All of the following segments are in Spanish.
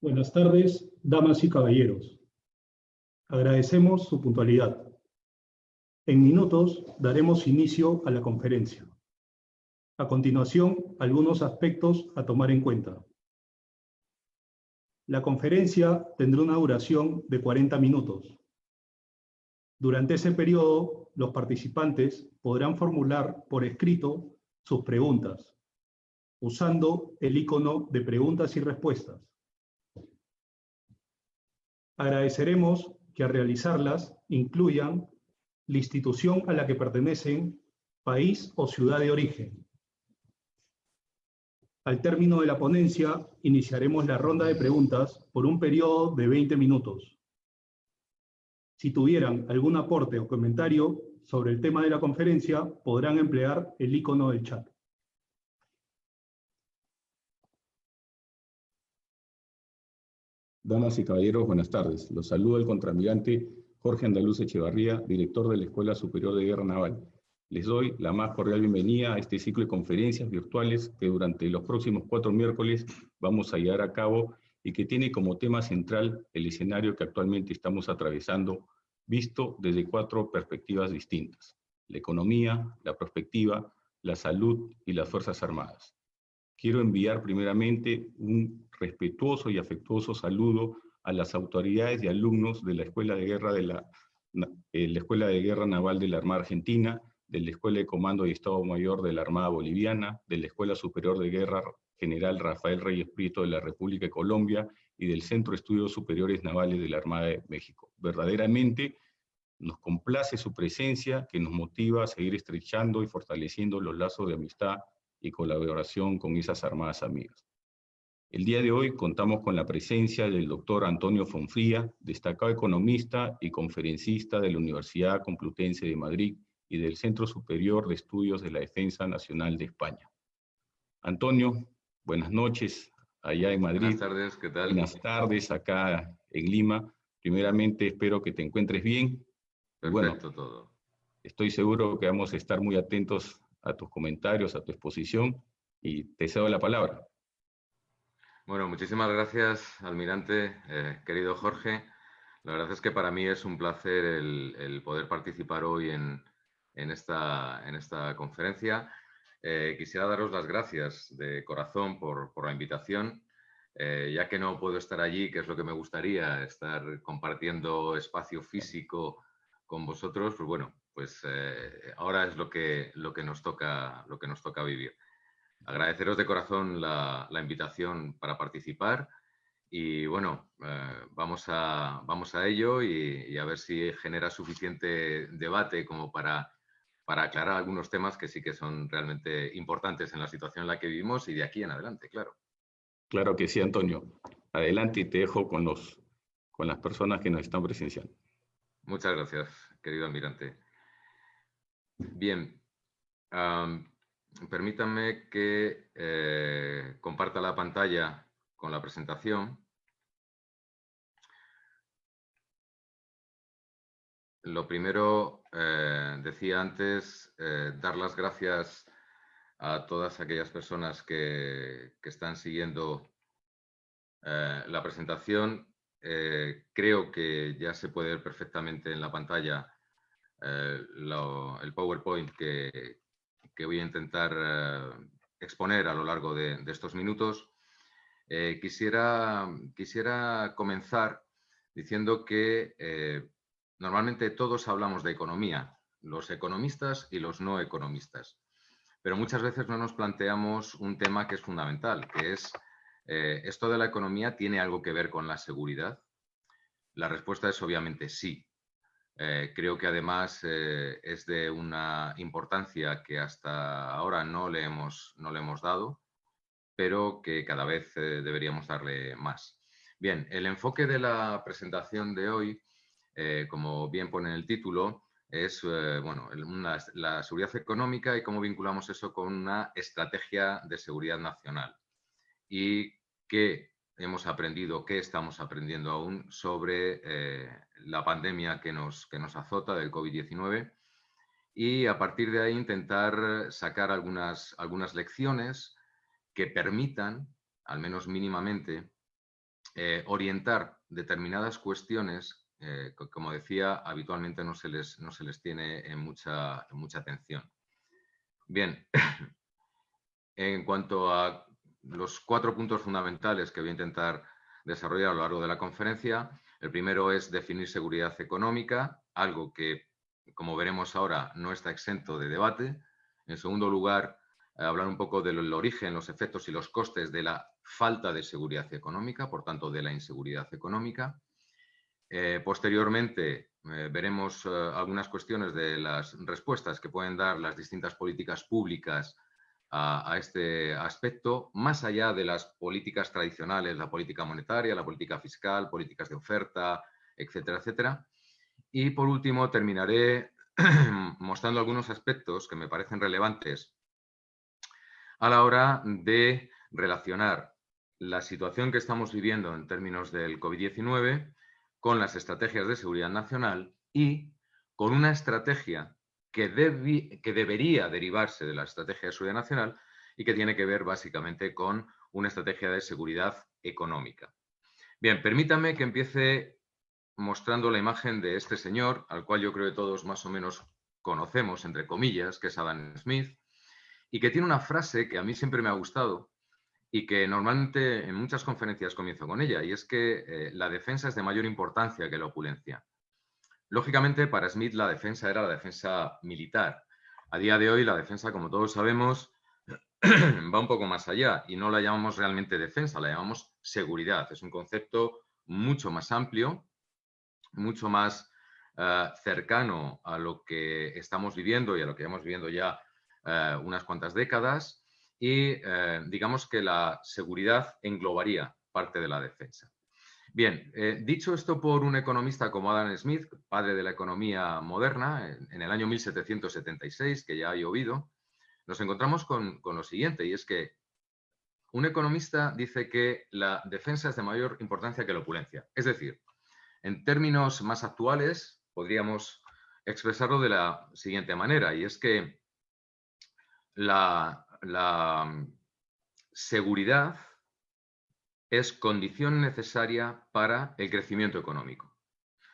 Buenas tardes, damas y caballeros. Agradecemos su puntualidad. En minutos daremos inicio a la conferencia. A continuación, algunos aspectos a tomar en cuenta. La conferencia tendrá una duración de 40 minutos. Durante ese periodo, los participantes podrán formular por escrito sus preguntas, usando el icono de preguntas y respuestas. Agradeceremos que al realizarlas incluyan la institución a la que pertenecen, país o ciudad de origen. Al término de la ponencia, iniciaremos la ronda de preguntas por un periodo de 20 minutos. Si tuvieran algún aporte o comentario sobre el tema de la conferencia, podrán emplear el icono del chat. Damas y caballeros, buenas tardes. Los saluda el contraalmirante Jorge Andaluz Echevarría, director de la Escuela Superior de Guerra Naval. Les doy la más cordial bienvenida a este ciclo de conferencias virtuales que durante los próximos 4 miércoles vamos a llevar a cabo y que tiene como tema central el escenario que actualmente estamos atravesando, visto desde 4 perspectivas distintas: la economía, la prospectiva, la salud y las Fuerzas Armadas. Quiero enviar primeramente un respetuoso y afectuoso saludo a las autoridades y alumnos de la Escuela de Guerra, Escuela de Guerra Naval de la Armada Argentina, de la Escuela de Comando y Estado Mayor de la Armada Boliviana, de la Escuela Superior de Guerra General Rafael Reyes Prieto de la República de Colombia y del Centro de Estudios Superiores Navales de la Armada de México. Verdaderamente nos complace su presencia, que nos motiva a seguir estrechando y fortaleciendo los lazos de amistad y colaboración con esas armadas amigas. El día de hoy contamos con la presencia del doctor Antonio Fonfría, destacado economista y conferencista de la Universidad Complutense de Madrid y del Centro Superior de Estudios de la Defensa Nacional de España. Antonio, buenas noches allá en Madrid. Buenas tardes, ¿qué tal? Buenas tardes acá en Lima. Primeramente espero que te encuentres bien. Perfecto, todo. Estoy seguro que vamos a estar muy atentos a tus comentarios, a tu exposición, y te cedo la palabra. Bueno, muchísimas gracias, almirante, querido Jorge. La verdad es que para mí es un placer el poder participar hoy en esta conferencia. Quisiera daros las gracias de corazón por la invitación, ya que no puedo estar allí, que es lo que me gustaría, estar compartiendo espacio físico con vosotros, pues bueno, pues ahora es lo que nos toca vivir. Agradeceros de corazón la invitación para participar y bueno, vamos a ello y a ver si genera suficiente debate como para aclarar algunos temas que sí que son realmente importantes en la situación en la que vivimos y de aquí en adelante, claro. Claro que sí, Antonio. Adelante y te dejo con las personas que nos están presenciando. Muchas gracias, querido almirante. Bien, permítanme que comparta la pantalla con la presentación. Lo primero, decía antes, dar las gracias a todas aquellas personas que están siguiendo la presentación. Creo que ya se puede ver perfectamente en la pantalla el PowerPoint que voy a intentar exponer a lo largo de estos minutos. Quisiera comenzar diciendo que normalmente todos hablamos de economía, los economistas y los no economistas, pero muchas veces no nos planteamos un tema que es fundamental, que es ¿esto de la economía tiene algo que ver con la seguridad? La respuesta es obviamente sí. Creo que además es de una importancia que hasta ahora no le hemos dado, pero que cada vez deberíamos darle más. Bien, el enfoque de la presentación de hoy, como bien pone en el título, es bueno, la seguridad económica y cómo vinculamos eso con una estrategia de seguridad nacional. Y qué hemos aprendido, qué estamos aprendiendo aún sobre la pandemia que nos azota del COVID-19 y a partir de ahí intentar sacar algunas lecciones que permitan, al menos mínimamente, orientar determinadas cuestiones, como decía, habitualmente no se les tiene en mucha atención. Bien, en cuanto a los 4 puntos fundamentales que voy a intentar desarrollar a lo largo de la conferencia, el primero es definir seguridad económica, algo que, como veremos ahora, no está exento de debate. En segundo lugar, hablar un poco del origen, los efectos y los costes de la falta de seguridad económica, por tanto, de la inseguridad económica. Posteriormente, veremos algunas cuestiones de las respuestas que pueden dar las distintas políticas públicas a este aspecto, más allá de las políticas tradicionales, la política monetaria, la política fiscal, políticas de oferta, etcétera, etcétera. Y por último, terminaré mostrando algunos aspectos que me parecen relevantes a la hora de relacionar la situación que estamos viviendo en términos del COVID-19 con las estrategias de seguridad nacional y con una estrategia que debería derivarse de la estrategia de seguridad nacional y que tiene que ver básicamente con una estrategia de seguridad económica. Bien, permítanme que empiece mostrando la imagen de este señor, al cual yo creo que todos más o menos conocemos, entre comillas, que es Adam Smith, y que tiene una frase que a mí siempre me ha gustado y que normalmente en muchas conferencias comienzo con ella, y es que la defensa es de mayor importancia que la opulencia. Lógicamente, para Smith la defensa era la defensa militar. A día de hoy la defensa, como todos sabemos, va un poco más allá y no la llamamos realmente defensa, la llamamos seguridad. Es un concepto mucho más amplio, mucho más cercano a lo que estamos viviendo y a lo que hemos viviendo ya unas cuantas décadas, y digamos que la seguridad englobaría parte de la defensa. Bien, dicho esto por un economista como Adam Smith, padre de la economía moderna, en el año 1776, que ya ha llovido, nos encontramos con lo siguiente, y es que un economista dice que la defensa es de mayor importancia que la opulencia. Es decir, en términos más actuales, podríamos expresarlo de la siguiente manera, y es que la seguridad es condición necesaria para el crecimiento económico.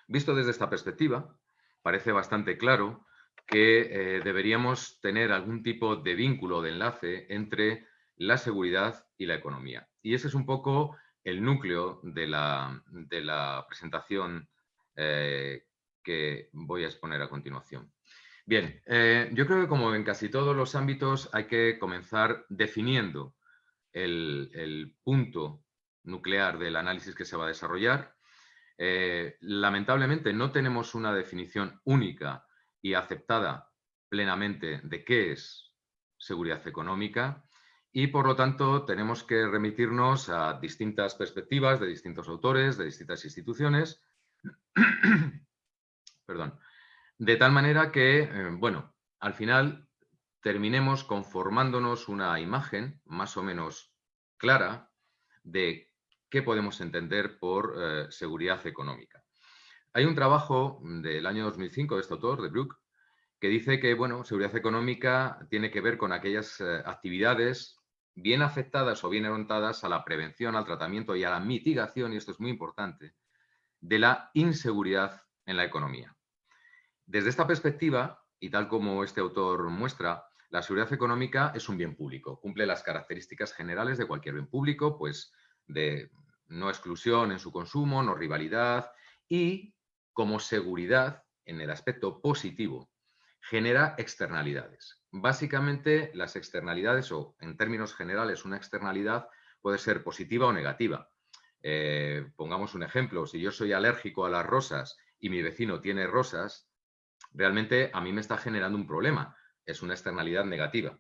Visto desde esta perspectiva, parece bastante claro que deberíamos tener algún tipo de vínculo, de enlace entre la seguridad y la economía. Y ese es un poco el núcleo de la presentación que voy a exponer a continuación. Bien, yo creo que como en casi todos los ámbitos hay que comenzar definiendo el punto nuclear del análisis que se va a desarrollar. Lamentablemente no tenemos una definición única y aceptada plenamente de qué es seguridad económica y, por lo tanto, tenemos que remitirnos a distintas perspectivas de distintos autores, de distintas instituciones, perdón, de tal manera que, bueno, al final terminemos conformándonos una imagen más o menos clara de qué podemos entender por seguridad económica. Hay un trabajo del año 2005 de este autor, de Brook, que dice que, bueno, seguridad económica tiene que ver con aquellas actividades bien afectadas o bien orientadas a la prevención, al tratamiento y a la mitigación, y esto es muy importante, de la inseguridad en la economía. Desde esta perspectiva, y tal como este autor muestra, la seguridad económica es un bien público, cumple las características generales de cualquier bien público, pues de no exclusión en su consumo, no rivalidad, y como seguridad, en el aspecto positivo, genera externalidades. Básicamente, las externalidades, o en términos generales, una externalidad puede ser positiva o negativa. Pongamos un ejemplo, si yo soy alérgico a las rosas y mi vecino tiene rosas, realmente a mí me está generando un problema, es una externalidad negativa,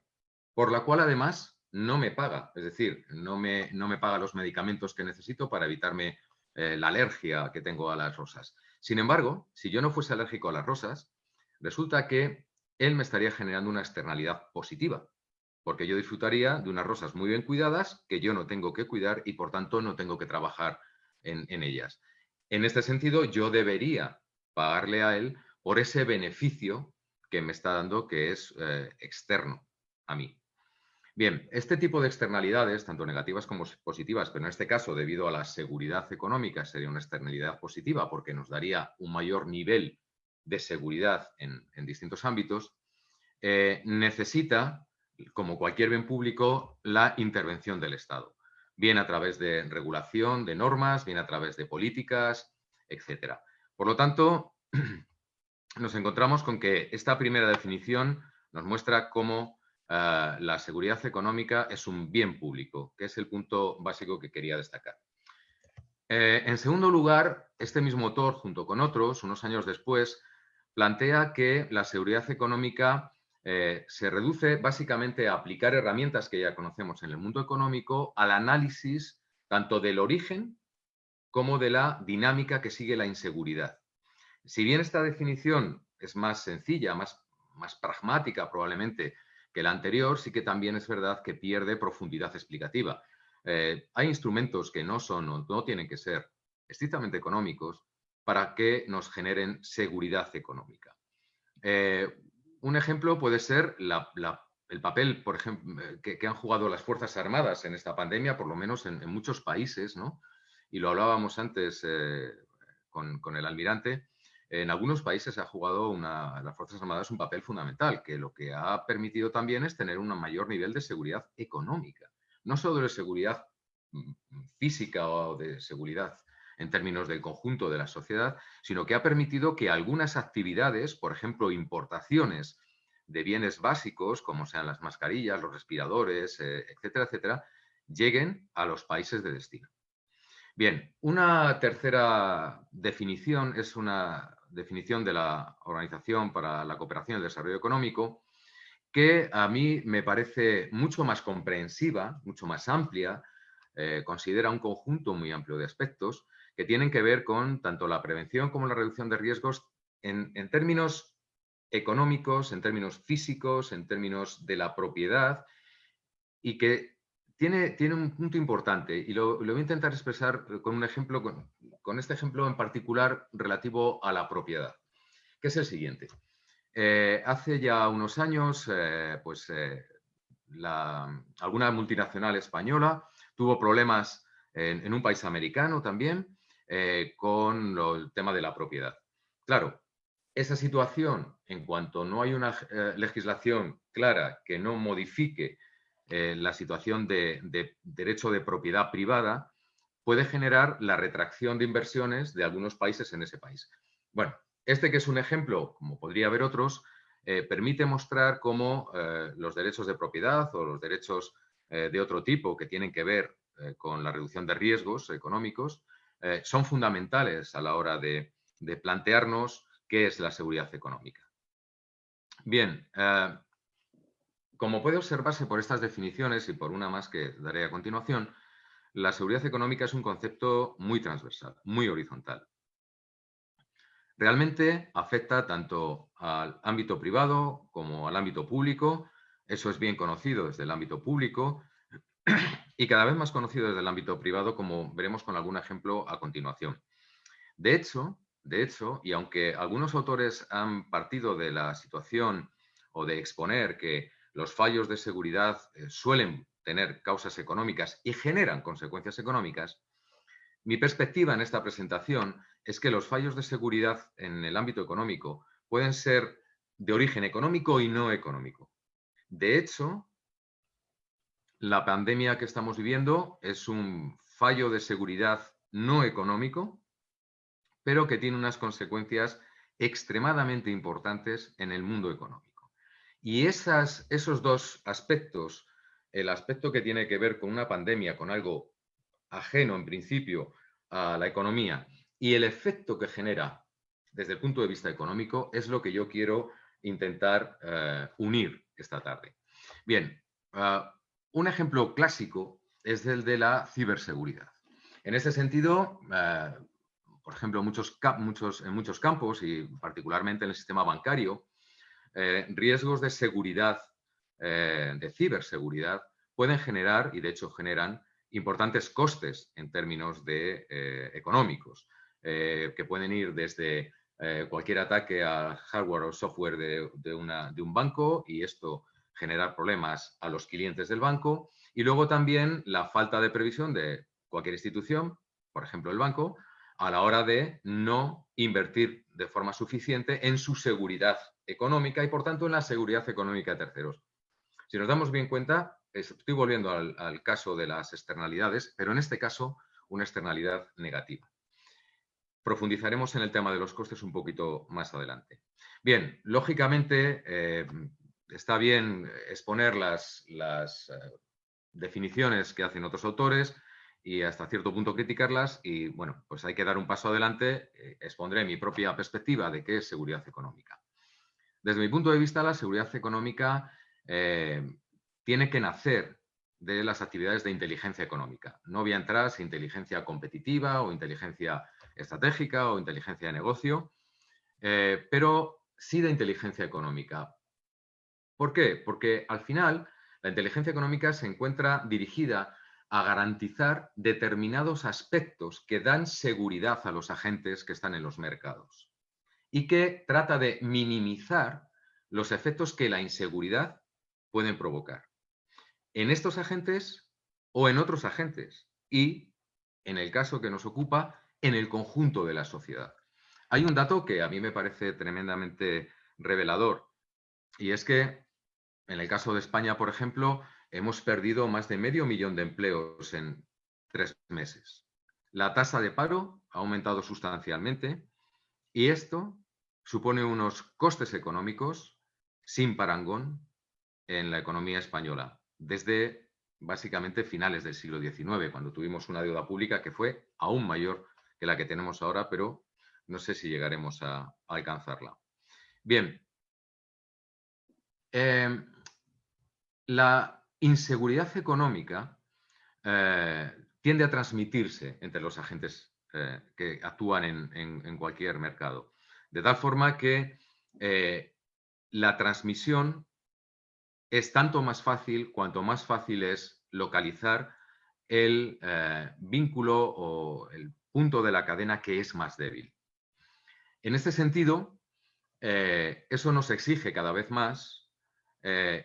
por la cual además no me paga, es decir, no me paga los medicamentos que necesito para evitarme la alergia que tengo a las rosas. Sin embargo, si yo no fuese alérgico a las rosas, resulta que él me estaría generando una externalidad positiva, porque yo disfrutaría de unas rosas muy bien cuidadas que yo no tengo que cuidar y por tanto no tengo que trabajar en ellas. En este sentido, yo debería pagarle a él por ese beneficio que me está dando, que es externo a mí. Bien, este tipo de externalidades, tanto negativas como positivas, pero en este caso, debido a la seguridad económica, sería una externalidad positiva porque nos daría un mayor nivel de seguridad en distintos ámbitos, necesita, como cualquier bien público, la intervención del Estado, bien a través de regulación, de normas, bien a través de políticas, etcétera. Por lo tanto, nos encontramos con que esta primera definición nos muestra cómo la seguridad económica es un bien público, que es el punto básico que quería destacar. En segundo lugar, este mismo autor, junto con otros, unos años después, plantea que la seguridad económica se reduce básicamente a aplicar herramientas que ya conocemos en el mundo económico al análisis tanto del origen como de la dinámica que sigue la inseguridad. Si bien esta definición es más sencilla, más pragmática probablemente que la anterior, sí que también es verdad que pierde profundidad explicativa. Hay instrumentos que no son o no tienen que ser estrictamente económicos para que nos generen seguridad económica. Un ejemplo puede ser el papel, por ejemplo, que han jugado las Fuerzas Armadas en esta pandemia, por lo menos en muchos países, ¿no? Y lo hablábamos antes con el almirante. En algunos países ha jugado las Fuerzas Armadas un papel fundamental, que lo que ha permitido también es tener un mayor nivel de seguridad económica. No solo de seguridad física o de seguridad en términos del conjunto de la sociedad, sino que ha permitido que algunas actividades, por ejemplo, importaciones de bienes básicos, como sean las mascarillas, los respiradores, etcétera, etcétera, lleguen a los países de destino. Bien, una tercera definición es una definición de la Organización para la Cooperación y el Desarrollo Económico, que a mí me parece mucho más comprensiva, mucho más amplia, considera un conjunto muy amplio de aspectos que tienen que ver con tanto la prevención como la reducción de riesgos en términos económicos, en términos físicos, en términos de la propiedad, y que tiene un punto importante, y lo voy a intentar expresar con un ejemplo, con este ejemplo en particular relativo a la propiedad, que es el siguiente. Hace ya unos años, alguna multinacional española tuvo problemas en un país americano también con el tema de la propiedad. Claro, esa situación, en cuanto no hay una legislación clara que no modifique la situación de derecho de propiedad privada, puede generar la retracción de inversiones de algunos países en ese país. Bueno, este que es un ejemplo, como podría haber otros, permite mostrar cómo los derechos de propiedad o los derechos de otro tipo que tienen que ver con la reducción de riesgos económicos son fundamentales a la hora de plantearnos qué es la seguridad económica. Bien, como puede observarse por estas definiciones y por una más que daré a continuación, la seguridad económica es un concepto muy transversal, muy horizontal. Realmente afecta tanto al ámbito privado como al ámbito público. Eso es bien conocido desde el ámbito público y cada vez más conocido desde el ámbito privado, como veremos con algún ejemplo a continuación. De hecho, y aunque algunos autores han partido de la situación o de exponer que los fallos de seguridad suelen tener causas económicas y generan consecuencias económicas, mi perspectiva en esta presentación es que los fallos de seguridad en el ámbito económico pueden ser de origen económico y no económico. De hecho, la pandemia que estamos viviendo es un fallo de seguridad no económico, pero que tiene unas consecuencias extremadamente importantes en el mundo económico. Y esos dos aspectos, el aspecto que tiene que ver con una pandemia, con algo ajeno en principio a la economía, y el efecto que genera desde el punto de vista económico, es lo que yo quiero intentar unir esta tarde. Bien, un ejemplo clásico es el de la ciberseguridad. En este sentido, por ejemplo, en muchos campos y particularmente en el sistema bancario, riesgos de seguridad, de ciberseguridad, pueden generar, y de hecho generan, importantes costes en términos económicos, que pueden ir desde cualquier ataque a hardware o software de un banco, y esto generar problemas a los clientes del banco, y luego también la falta de previsión de cualquier institución, por ejemplo el banco, a la hora de no invertir de forma suficiente en su seguridad económica y, por tanto, en la seguridad económica de terceros. Si nos damos bien cuenta, estoy volviendo al caso de las externalidades, pero en este caso una externalidad negativa. Profundizaremos en el tema de los costes un poquito más adelante. Bien, lógicamente está bien exponer las definiciones que hacen otros autores y hasta cierto punto criticarlas, y bueno, pues hay que dar un paso adelante. Expondré mi propia perspectiva de qué es seguridad económica. Desde mi punto de vista, la seguridad económica tiene que nacer de las actividades de inteligencia económica. No voy a entrar si inteligencia competitiva o inteligencia estratégica o inteligencia de negocio, pero sí de inteligencia económica. ¿Por qué? Porque al final la inteligencia económica se encuentra dirigida a garantizar determinados aspectos que dan seguridad a los agentes que están en los mercados y que trata de minimizar los efectos que la inseguridad pueden provocar en estos agentes o en otros agentes y, en el caso que nos ocupa, en el conjunto de la sociedad. Hay un dato que a mí me parece tremendamente revelador, y es que en el caso de España, por ejemplo, hemos perdido más de 500.000 de empleos en 3 meses. La tasa de paro ha aumentado sustancialmente y esto supone unos costes económicos sin parangón en la economía española, desde básicamente finales del siglo XIX, cuando tuvimos una deuda pública que fue aún mayor que la que tenemos ahora, pero no sé si llegaremos a alcanzarla. Bien, la inseguridad económica tiende a transmitirse entre los agentes que actúan en cualquier mercado, de tal forma que la transmisión es tanto más fácil cuanto más fácil es localizar el vínculo o el punto de la cadena que es más débil. En este sentido, eso nos exige cada vez más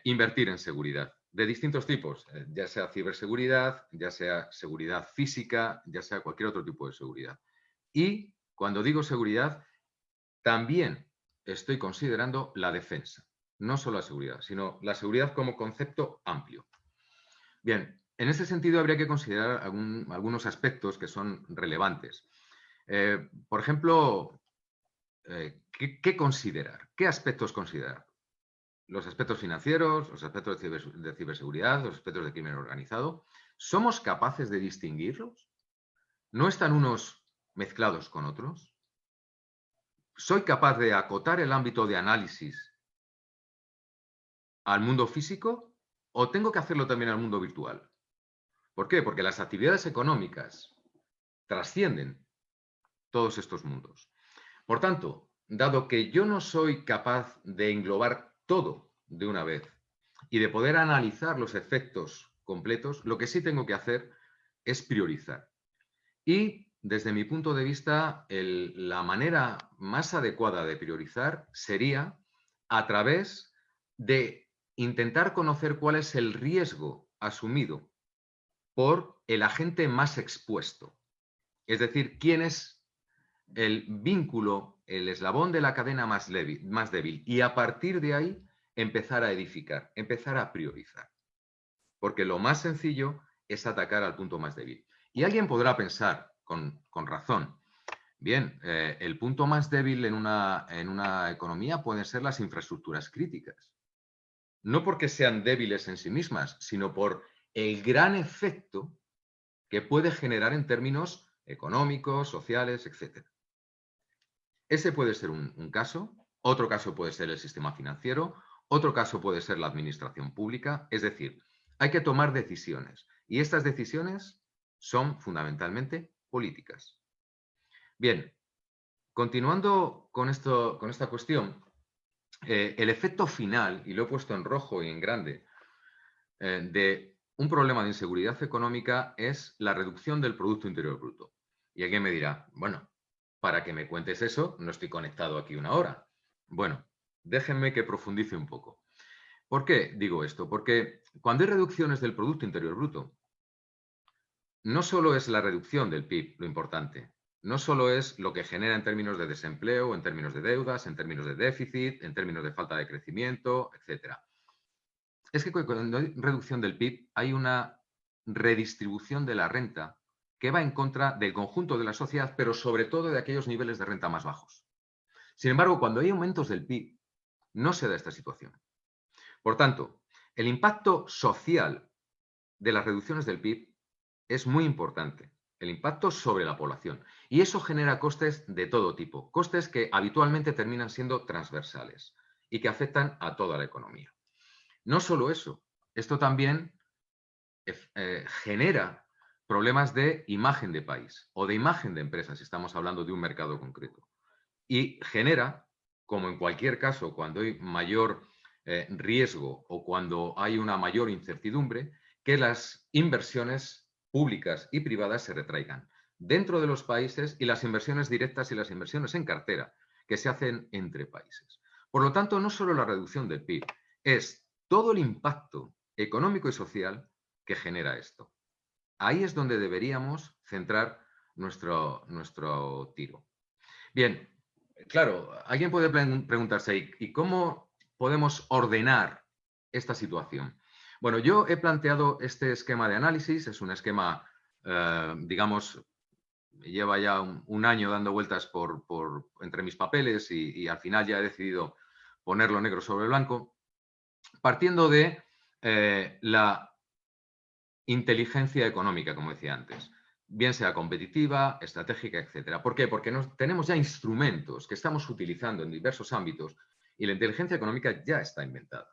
invertir en seguridad de distintos tipos, ya sea ciberseguridad, ya sea seguridad física, ya sea cualquier otro tipo de seguridad. Y cuando digo seguridad, también estoy considerando la defensa. No solo la seguridad, sino la seguridad como concepto amplio. Bien, en ese sentido habría que considerar algunos aspectos que son relevantes. Por ejemplo, ¿qué considerar? ¿Qué aspectos considerar? Los aspectos financieros, los aspectos de ciberseguridad, los aspectos de crimen organizado. ¿Somos capaces de distinguirlos? ¿No están unos mezclados con otros? ¿Soy capaz de acotar el ámbito de análisis al mundo físico o tengo que hacerlo también al mundo virtual? ¿Por qué? Porque las actividades económicas trascienden todos estos mundos. Por tanto, dado que yo no soy capaz de englobar todo de una vez y de poder analizar los efectos completos, lo que sí tengo que hacer es priorizar. Y desde mi punto de vista, la manera más adecuada de priorizar sería a través de intentar conocer cuál es el riesgo asumido por el agente más expuesto. Es decir, quién es el vínculo, el eslabón de la cadena más débil. Y a partir de ahí empezar a edificar, empezar a priorizar. Porque lo más sencillo es atacar al punto más débil. Y alguien podrá pensar, con razón, bien, el punto más débil en una economía pueden ser las infraestructuras críticas. No porque sean débiles en sí mismas, sino por el gran efecto que puede generar en términos económicos, sociales, etc. Ese puede ser un caso. Otro caso puede ser el sistema financiero. Otro caso puede ser la administración pública. Es decir, hay que tomar decisiones. Y estas decisiones son fundamentalmente políticas. Bien, continuando con esta cuestión, el efecto final, y lo he puesto en rojo y en grande, de un problema de inseguridad económica es la reducción del Producto Interior Bruto. Y alguien me dirá, bueno, para que me cuentes eso, no estoy conectado aquí una hora. Bueno, déjenme que profundice un poco. ¿Por qué digo esto? Porque cuando hay reducciones del Producto Interior Bruto, no solo es la reducción del PIB lo importante, no solo es lo que genera en términos de desempleo, en términos de deudas, en términos de déficit, en términos de falta de crecimiento, etc. Es que cuando hay reducción del PIB hay una redistribución de la renta que va en contra del conjunto de la sociedad, pero sobre todo de aquellos niveles de renta más bajos. Sin embargo, cuando hay aumentos del PIB, no se da esta situación. Por tanto, el impacto social de las reducciones del PIB es muy importante, el impacto sobre la población. Y eso genera costes de todo tipo, costes que habitualmente terminan siendo transversales y que afectan a toda la economía. No solo eso, esto también genera problemas de imagen de país o de imagen de empresas, si estamos hablando de un mercado concreto. Y genera, como en cualquier caso, cuando hay mayor riesgo o cuando hay una mayor incertidumbre, que las inversiones públicas y privadas se retraigan dentro de los países y las inversiones directas y las inversiones en cartera que se hacen entre países. Por lo tanto, no solo la reducción del PIB, es todo el impacto económico y social que genera esto. Ahí es donde deberíamos centrar nuestro tiro. Bien, claro, alguien puede preguntarse, ¿y cómo podemos ordenar esta situación? Bueno, yo he planteado este esquema de análisis, es un esquema, digamos, lleva ya un año dando vueltas entre mis papeles y al final ya he decidido ponerlo negro sobre blanco, partiendo de la inteligencia económica, como decía antes, bien sea competitiva, estratégica, etcétera. ¿Por qué? Porque tenemos ya instrumentos que estamos utilizando en diversos ámbitos y la inteligencia económica ya está inventada.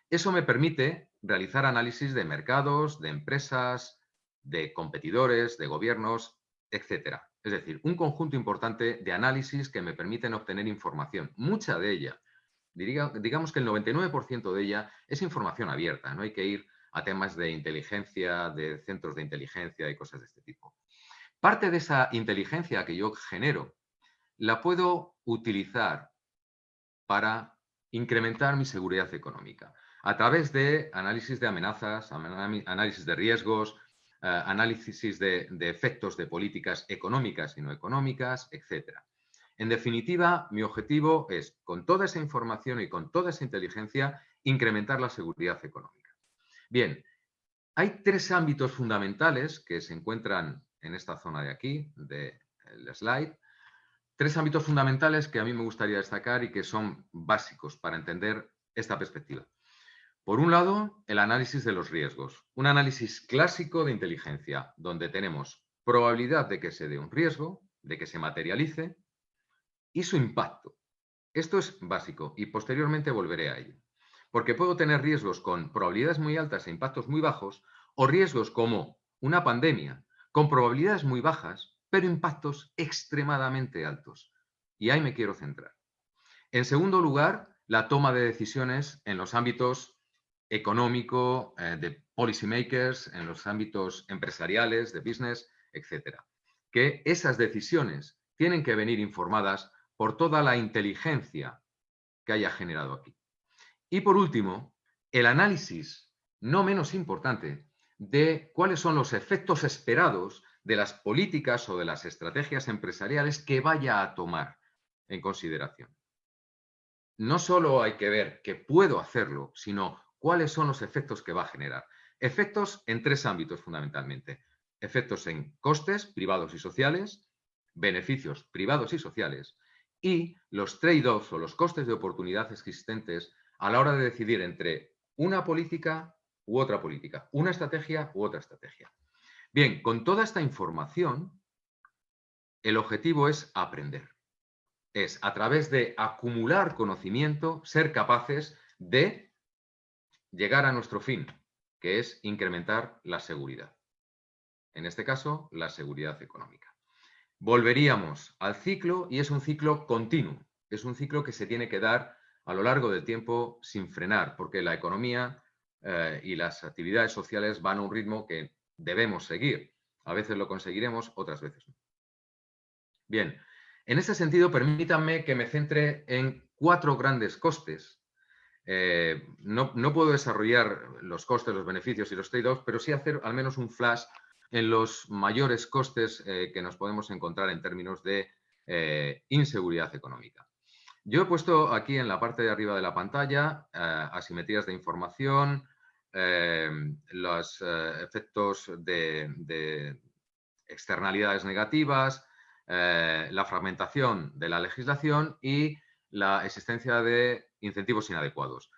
Eso me permite realizar análisis de mercados, de empresas, de competidores, de gobiernos, etcétera. Es decir, un conjunto importante de análisis que me permiten obtener información. Mucha de ella, digamos que el 99% de ella es información abierta, no hay que ir a temas de inteligencia, de centros de inteligencia y cosas de este tipo. Parte de esa inteligencia que yo genero la puedo utilizar para incrementar mi seguridad económica a través de análisis de amenazas, análisis de riesgos, análisis de efectos de políticas económicas y no económicas, etc. En definitiva, mi objetivo es, con toda esa información y con toda esa inteligencia, incrementar la seguridad económica. Bien, hay tres ámbitos fundamentales que se encuentran en esta zona de aquí, del slide. Tres ámbitos fundamentales que a mí me gustaría destacar y que son básicos para entender esta perspectiva. Por un lado, el análisis de los riesgos. Un análisis clásico de inteligencia, donde tenemos probabilidad de que se dé un riesgo, de que se materialice y su impacto. Esto es básico y posteriormente volveré a ello. Porque puedo tener riesgos con probabilidades muy altas e impactos muy bajos o riesgos como una pandemia con probabilidades muy bajas pero impactos extremadamente altos. Y ahí me quiero centrar. En segundo lugar, la toma de decisiones en los ámbitos económico, de policymakers, en los ámbitos empresariales, de business, etc. Que esas decisiones tienen que venir informadas por toda la inteligencia que haya generado aquí. Y por último, el análisis, no menos importante, de cuáles son los efectos esperados de las políticas o de las estrategias empresariales que vaya a tomar en consideración. No solo hay que ver que puedo hacerlo, sino cuáles son los efectos que va a generar. Efectos en tres ámbitos fundamentalmente. Efectos en costes privados y sociales, beneficios privados y sociales y los trade-offs o los costes de oportunidad existentes a la hora de decidir entre una política u otra política, una estrategia u otra estrategia. Bien, con toda esta información, el objetivo es aprender. Es a través de acumular conocimiento, ser capaces de llegar a nuestro fin, que es incrementar la seguridad. En este caso, la seguridad económica. Volveríamos al ciclo y es un ciclo continuo. Es un ciclo que se tiene que dar a lo largo del tiempo sin frenar, porque la economía y las actividades sociales van a un ritmo que debemos seguir. A veces lo conseguiremos, otras veces no. Bien, en ese sentido, permítanme que me centre en cuatro grandes costes no puedo desarrollar los costes, los beneficios y los trade-offs, pero sí hacer al menos un flash en los mayores costes que nos podemos encontrar en términos de inseguridad económica. Yo he puesto aquí en la parte de arriba de la pantalla asimetrías de información, los efectos de externalidades negativas, la fragmentación de la legislación y la existencia de incentivos inadecuados.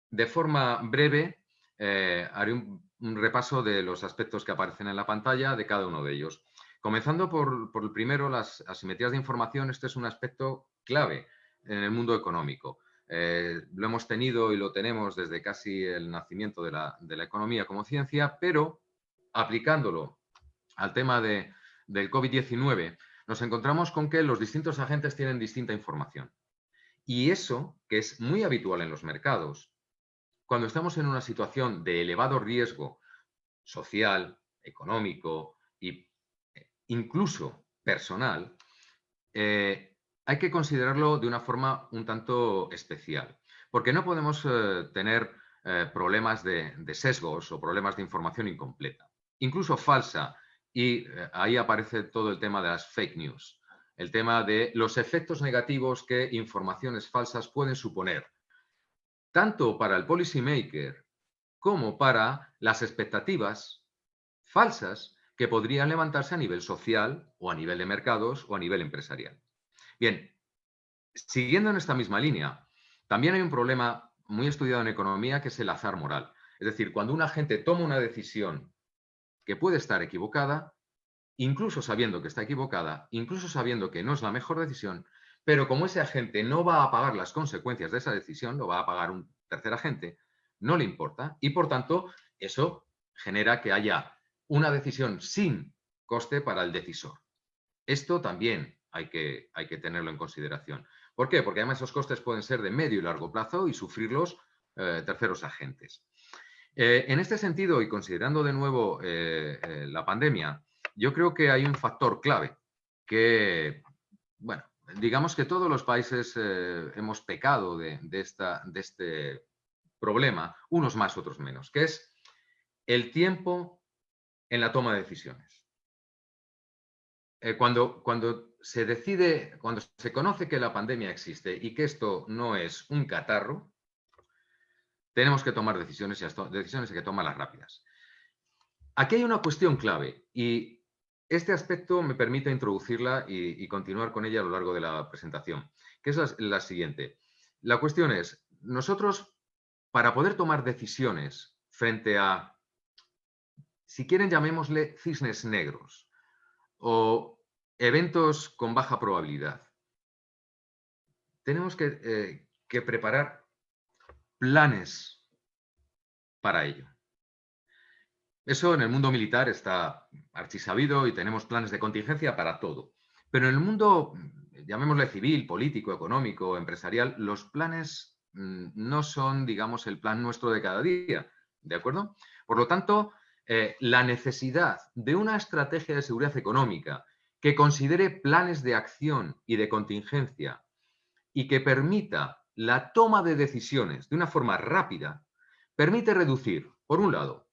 De forma breve, haré un repaso de los aspectos que aparecen en la pantalla de cada uno de ellos. Comenzando por el primero, las asimetrías de información. Este es un aspecto clave en el mundo económico. Lo hemos tenido y lo tenemos desde casi el nacimiento de la economía como ciencia, pero aplicándolo al tema del COVID-19, nos encontramos con que los distintos agentes tienen distinta información. Y eso, que es muy habitual en los mercados, cuando estamos en una situación de elevado riesgo social, económico e incluso personal, hay que considerarlo de una forma un tanto especial, porque no podemos tener problemas de sesgos o problemas de información incompleta, incluso falsa, y ahí aparece todo el tema de las fake news, el tema de los efectos negativos que informaciones falsas pueden suponer, tanto para el policymaker como para las expectativas falsas que podrían levantarse a nivel social o a nivel de mercados o a nivel empresarial. Bien, siguiendo en esta misma línea, también hay un problema muy estudiado en economía que es el azar moral. Es decir, cuando un agente toma una decisión que puede estar equivocada, incluso sabiendo que está equivocada, incluso sabiendo que no es la mejor decisión, pero como ese agente no va a pagar las consecuencias de esa decisión, lo va a pagar un tercer agente, no le importa y, por tanto, eso genera que haya una decisión sin coste para el decisor. Esto también hay que tenerlo en consideración. ¿Por qué? Porque además esos costes pueden ser de medio y largo plazo y sufrirlos terceros agentes. En este sentido, y considerando de nuevo la pandemia, yo creo que hay un factor clave que, bueno, digamos que todos los países hemos pecado de este problema, unos más, otros menos, que es el tiempo en la toma de decisiones. Cuando se decide, cuando se conoce que la pandemia existe y que esto no es un catarro, tenemos que tomar decisiones y las decisiones hay que tomarlas rápidas. Aquí hay una cuestión clave y este aspecto me permite introducirla y continuar con ella a lo largo de la presentación, que es la siguiente. La cuestión es, nosotros, para poder tomar decisiones frente a, si quieren, llamémosle cisnes negros o eventos con baja probabilidad, tenemos que preparar planes para ello. Eso en el mundo militar está archisabido y tenemos planes de contingencia para todo. Pero en el mundo, llamémosle civil, político, económico, empresarial, los planes no son, digamos, el plan nuestro de cada día, ¿de acuerdo? Por lo tanto, la necesidad de una estrategia de seguridad económica que considere planes de acción y de contingencia y que permita la toma de decisiones de una forma rápida, permite reducir, por un lado,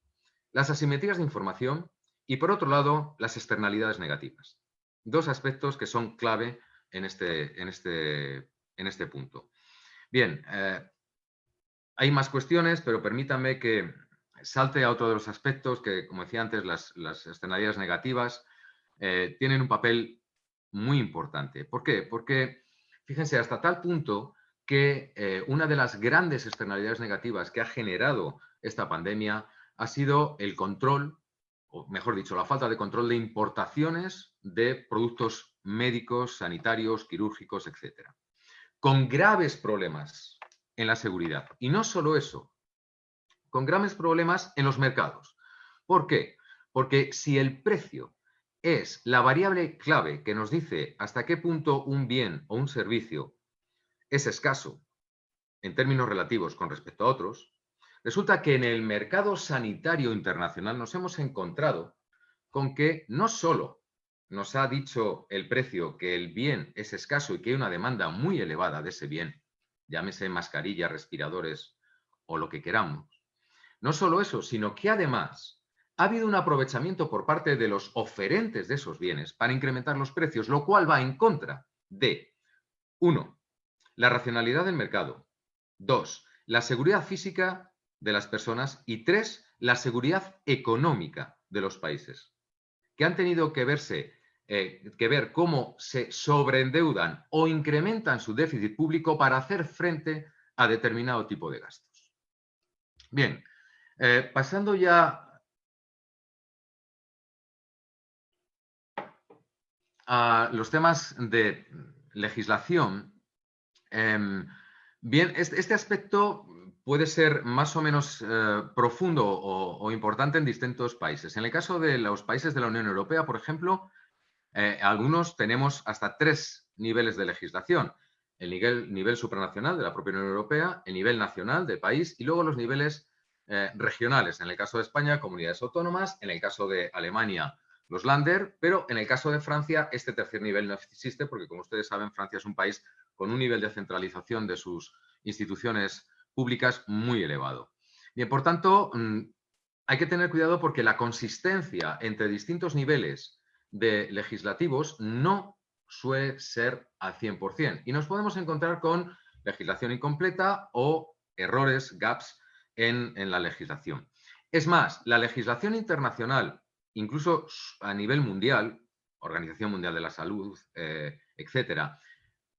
las asimetrías de información y, por otro lado, las externalidades negativas. Dos aspectos que son clave en este punto. Bien, hay más cuestiones, pero permítanme que salte a otro de los aspectos que, como decía antes, las externalidades negativas tienen un papel muy importante. ¿Por qué? Porque, fíjense, hasta tal punto que una de las grandes externalidades negativas que ha generado esta pandemia ha sido el control, o mejor dicho, la falta de control de importaciones de productos médicos, sanitarios, quirúrgicos, etc. Con graves problemas en la seguridad. Y no solo eso, con graves problemas en los mercados. ¿Por qué? Porque si el precio es la variable clave que nos dice hasta qué punto un bien o un servicio es escaso en términos relativos con respecto a otros, resulta que en el mercado sanitario internacional nos hemos encontrado con que no solo nos ha dicho el precio que el bien es escaso y que hay una demanda muy elevada de ese bien, llámese mascarillas, respiradores o lo que queramos. No solo eso, sino que además ha habido un aprovechamiento por parte de los oferentes de esos bienes para incrementar los precios, lo cual va en contra de, 1, la racionalidad del mercado, 2, la seguridad física de las personas y 3, la seguridad económica de los países, que han tenido que ver cómo se sobreendeudan o incrementan su déficit público para hacer frente a determinado tipo de gastos. Bien, pasando ya a los temas de legislación, bien, este aspecto puede ser más o menos profundo o importante en distintos países. En el caso de los países de la Unión Europea, por ejemplo, algunos tenemos hasta 3 niveles de legislación. El nivel supranacional de la propia Unión Europea, el nivel nacional del país y luego los niveles regionales. En el caso de España, comunidades autónomas. En el caso de Alemania, los Länder. Pero en el caso de Francia, este tercer nivel no existe porque, como ustedes saben, Francia es un país con un nivel de centralización de sus instituciones públicas muy elevado. Bien, por tanto, hay que tener cuidado porque la consistencia entre distintos niveles de legislativos no suele ser al 100%. Y nos podemos encontrar con legislación incompleta o errores, gaps en la legislación. Es más, la legislación internacional, incluso a nivel mundial, Organización Mundial de la Salud, etcétera,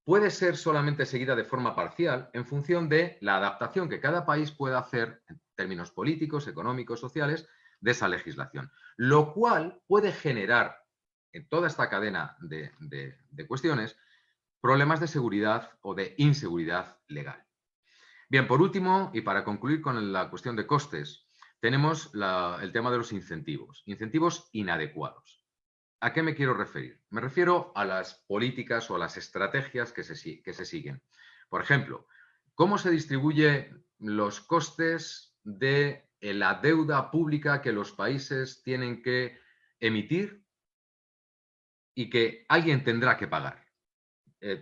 puede ser solamente seguida de forma parcial en función de la adaptación que cada país pueda hacer en términos políticos, económicos, sociales, de esa legislación. Lo cual puede generar en toda esta cadena de cuestiones problemas de seguridad o de inseguridad legal. Bien, por último, y para concluir con la cuestión de costes, tenemos el tema de los incentivos. Incentivos inadecuados. ¿A qué me quiero referir? Me refiero a las políticas o a las estrategias que se siguen. Por ejemplo, ¿cómo se distribuyen los costes de la deuda pública que los países tienen que emitir y que alguien tendrá que pagar?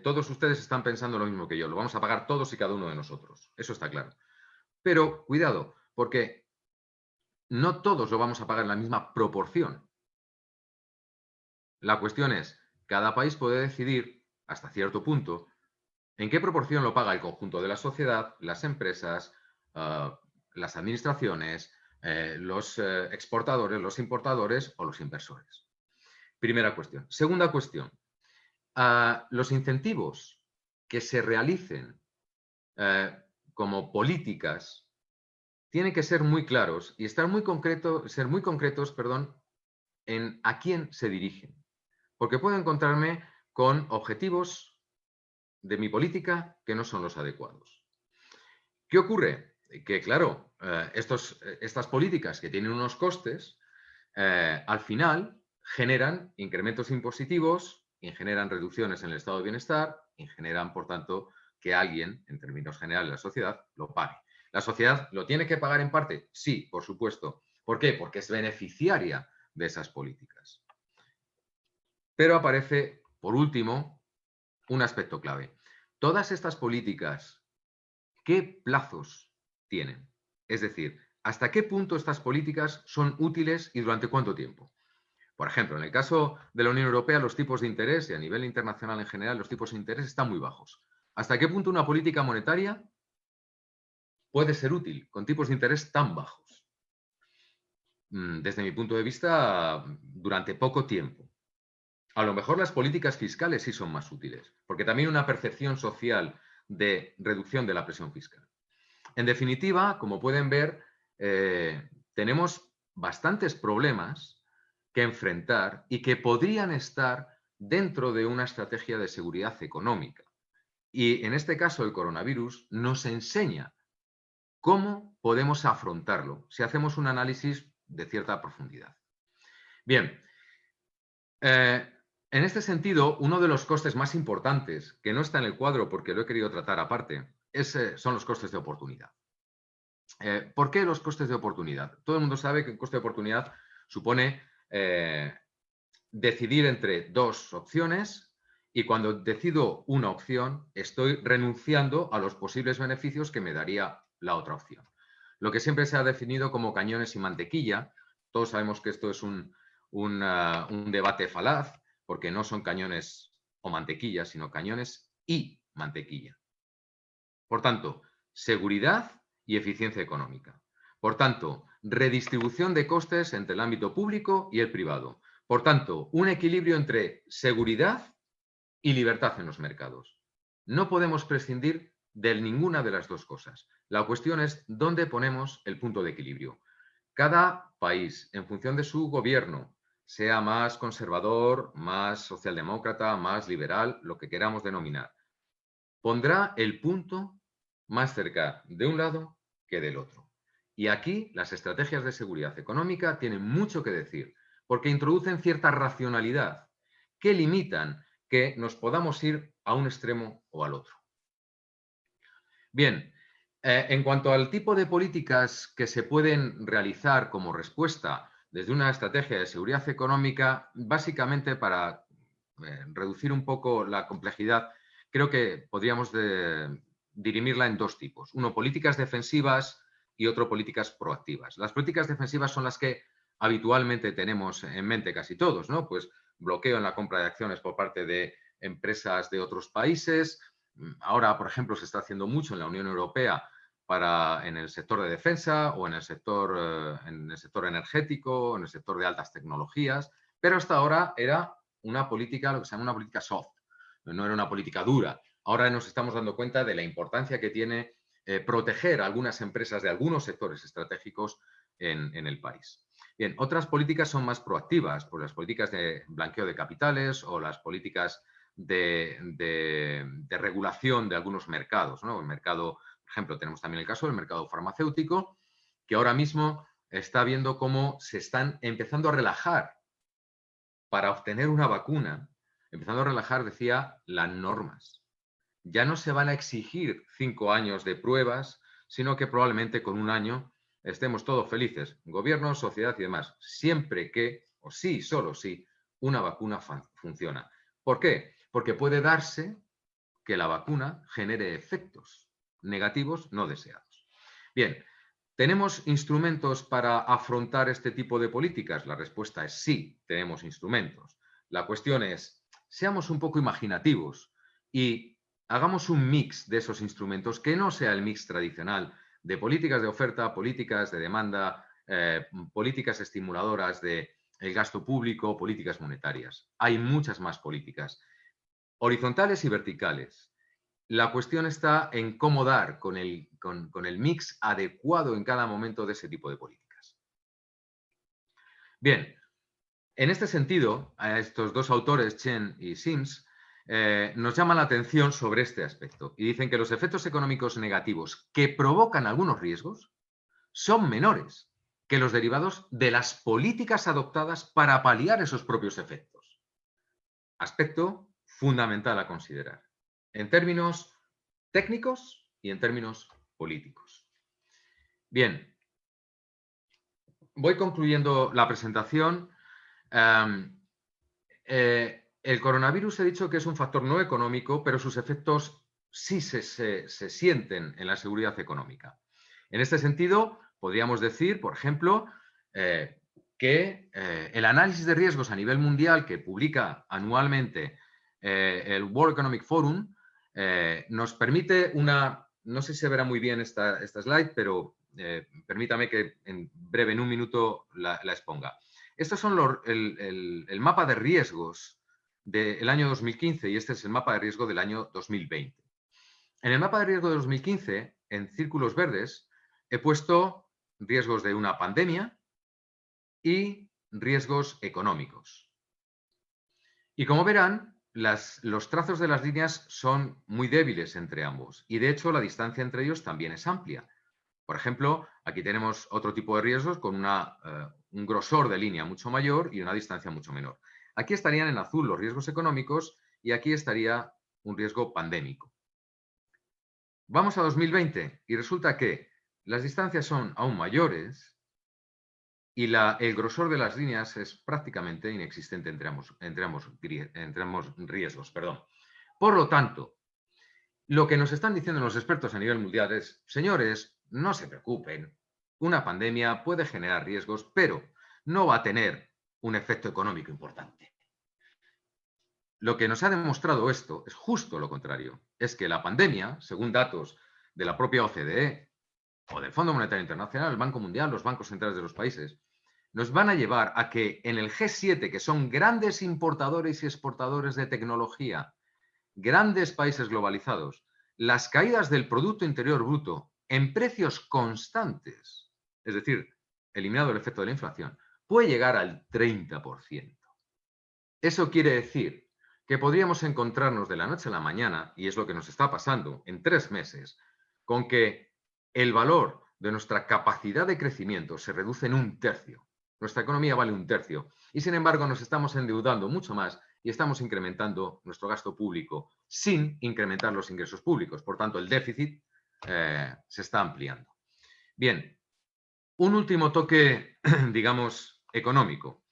Todos ustedes están pensando lo mismo que yo. Lo vamos a pagar todos y cada uno de nosotros. Eso está claro. Pero cuidado, porque no todos lo vamos a pagar en la misma proporción. La cuestión es, cada país puede decidir, hasta cierto punto, en qué proporción lo paga el conjunto de la sociedad, las empresas, las administraciones, los exportadores, los importadores o los inversores. Primera cuestión. Segunda cuestión. Los incentivos que se realicen como políticas tienen que ser muy claros y ser muy concretos, en a quién se dirigen. Porque puedo encontrarme con objetivos de mi política que no son los adecuados. ¿Qué ocurre? Que, claro, estas políticas que tienen unos costes, al final generan incrementos impositivos, generan reducciones en el estado de bienestar y generan, por tanto, que alguien, en términos generales, la sociedad, lo pague. ¿La sociedad lo tiene que pagar en parte? Sí, por supuesto. ¿Por qué? Porque es beneficiaria de esas políticas. Pero aparece, por último, un aspecto clave. Todas estas políticas, ¿qué plazos tienen? Es decir, ¿hasta qué punto estas políticas son útiles y durante cuánto tiempo? Por ejemplo, en el caso de la Unión Europea, los tipos de interés, y a nivel internacional en general, los tipos de interés están muy bajos. ¿Hasta qué punto una política monetaria puede ser útil con tipos de interés tan bajos? Desde mi punto de vista, durante poco tiempo. A lo mejor las políticas fiscales sí son más útiles, porque también una percepción social de reducción de la presión fiscal. En definitiva, como pueden ver, tenemos bastantes problemas que enfrentar y que podrían estar dentro de una estrategia de seguridad económica. Y en este caso el coronavirus nos enseña cómo podemos afrontarlo si hacemos un análisis de cierta profundidad. Bien, en este sentido, uno de los costes más importantes, que no está en el cuadro porque lo he querido tratar aparte, son los costes de oportunidad. ¿Por qué los costes de oportunidad? Todo el mundo sabe que el coste de oportunidad supone decidir entre dos opciones y cuando decido una opción estoy renunciando a los posibles beneficios que me daría la otra opción. lo que siempre se ha definido como cañones y mantequilla. Todos sabemos que esto es un debate falaz, porque no son cañones o mantequilla, sino cañones y mantequilla. Por tanto, seguridad y eficiencia económica. Por tanto, redistribución de costes entre el ámbito público y el privado. Por tanto, un equilibrio entre seguridad y libertad en los mercados. No podemos prescindir de ninguna de las dos cosas. La cuestión es dónde ponemos el punto de equilibrio. Cada país, en función de su gobierno, sea más conservador, más socialdemócrata, más liberal, lo que queramos denominar, pondrá el punto más cerca de un lado que del otro. Y aquí las estrategias de seguridad económica tienen mucho que decir, porque introducen cierta racionalidad que limitan que nos podamos ir a un extremo o al otro. Bien, en cuanto al tipo de políticas que se pueden realizar como respuesta desde una estrategia de seguridad económica, básicamente para reducir un poco la complejidad, creo que podríamos dirimirla en dos tipos. Uno, políticas defensivas y otro, políticas proactivas. Las políticas defensivas son las que habitualmente tenemos en mente casi todos, ¿no? Pues bloqueo en la compra de acciones por parte de empresas de otros países. Ahora, por ejemplo, se está haciendo mucho en la Unión Europea en el sector de defensa o en el sector energético, en el sector de altas tecnologías, pero hasta ahora era una política, lo que se llama una política soft, no era una política dura. Ahora nos estamos dando cuenta de la importancia que tiene proteger a algunas empresas de algunos sectores estratégicos en el país. Bien, otras políticas son más proactivas, pues las políticas de blanqueo de capitales o las políticas de regulación de algunos mercados, ¿no? El mercado, por ejemplo, tenemos también el caso del mercado farmacéutico, que ahora mismo está viendo cómo se están empezando a relajar para obtener una vacuna, empezando a relajar, decía, las normas. Ya no se van a exigir 5 años de pruebas, sino que probablemente con 1 año estemos todos felices, gobierno, sociedad y demás, siempre que, o sí, solo si, una vacuna funciona. ¿Por qué? Porque puede darse que la vacuna genere efectos negativos no deseados. Bien, ¿tenemos instrumentos para afrontar este tipo de políticas? La respuesta es sí, tenemos instrumentos. La cuestión es, seamos un poco imaginativos y hagamos un mix de esos instrumentos que no sea el mix tradicional de políticas de oferta, políticas de demanda, políticas estimuladoras del gasto público, políticas monetarias. Hay muchas más políticas, horizontales y verticales. La cuestión está en cómo dar con el mix adecuado en cada momento de ese tipo de políticas. Bien, en este sentido, a estos dos autores, Chen y Sims, nos llaman la atención sobre este aspecto y dicen que los efectos económicos negativos que provocan algunos riesgos son menores que los derivados de las políticas adoptadas para paliar esos propios efectos. Aspecto fundamental a considerar, en términos técnicos y en términos políticos. Bien, voy concluyendo la presentación. El coronavirus he dicho que es un factor no económico, pero sus efectos sí se sienten en la seguridad económica. En este sentido, podríamos decir, por ejemplo, que el análisis de riesgos a nivel mundial que publica anualmente el World Economic Forum nos permite no sé si se verá muy bien esta slide, pero permítame que en breve, en un minuto, la exponga. Estos son el mapa de riesgos del año 2015 y este es el mapa de riesgo del año 2020. En el mapa de riesgo de 2015, en círculos verdes, he puesto riesgos de una pandemia y riesgos económicos. Y como verán, los trazos de las líneas son muy débiles entre ambos y de hecho la distancia entre ellos también es amplia. Por ejemplo, aquí tenemos otro tipo de riesgos con un grosor de línea mucho mayor y una distancia mucho menor. Aquí estarían en azul los riesgos económicos y aquí estaría un riesgo pandémico. Vamos a 2020 y resulta que las distancias son aún mayores y el grosor de las líneas es prácticamente inexistente entre ambos riesgos. Por lo tanto, lo que nos están diciendo los expertos a nivel mundial es, señores, no se preocupen, una pandemia puede generar riesgos, pero no va a tener un efecto económico importante. Lo que nos ha demostrado esto es justo lo contrario. Es que la pandemia, según datos de la propia OCDE o del Fondo Monetario Internacional, el Banco Mundial, los bancos centrales de los países, nos van a llevar a que en el G7, que son grandes importadores y exportadores de tecnología, grandes países globalizados, las caídas del Producto Interior Bruto en precios constantes, es decir, eliminado el efecto de la inflación, puede llegar al 30%. Eso quiere decir que podríamos encontrarnos de la noche a la mañana, y es lo que nos está pasando en 3 meses, con que el valor de nuestra capacidad de crecimiento se reduce en 1/3. Nuestra economía vale 1/3 y, sin embargo, nos estamos endeudando mucho más y estamos incrementando nuestro gasto público sin incrementar los ingresos públicos. Por tanto, el déficit se está ampliando. Bien, un último toque, digamos, económico.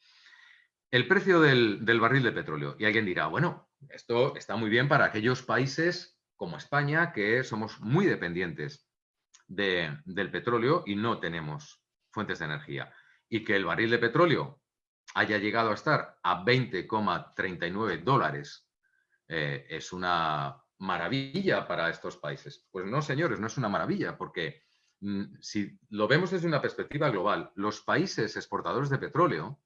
El precio del barril de petróleo. Y alguien dirá, bueno, esto está muy bien para aquellos países como España, que somos muy dependientes del petróleo y no tenemos fuentes de energía. Y que el barril de petróleo haya llegado a estar a 20,39 dólares es una maravilla para estos países. Pues no, señores, no es una maravilla, porque si lo vemos desde una perspectiva global, los países exportadores de petróleo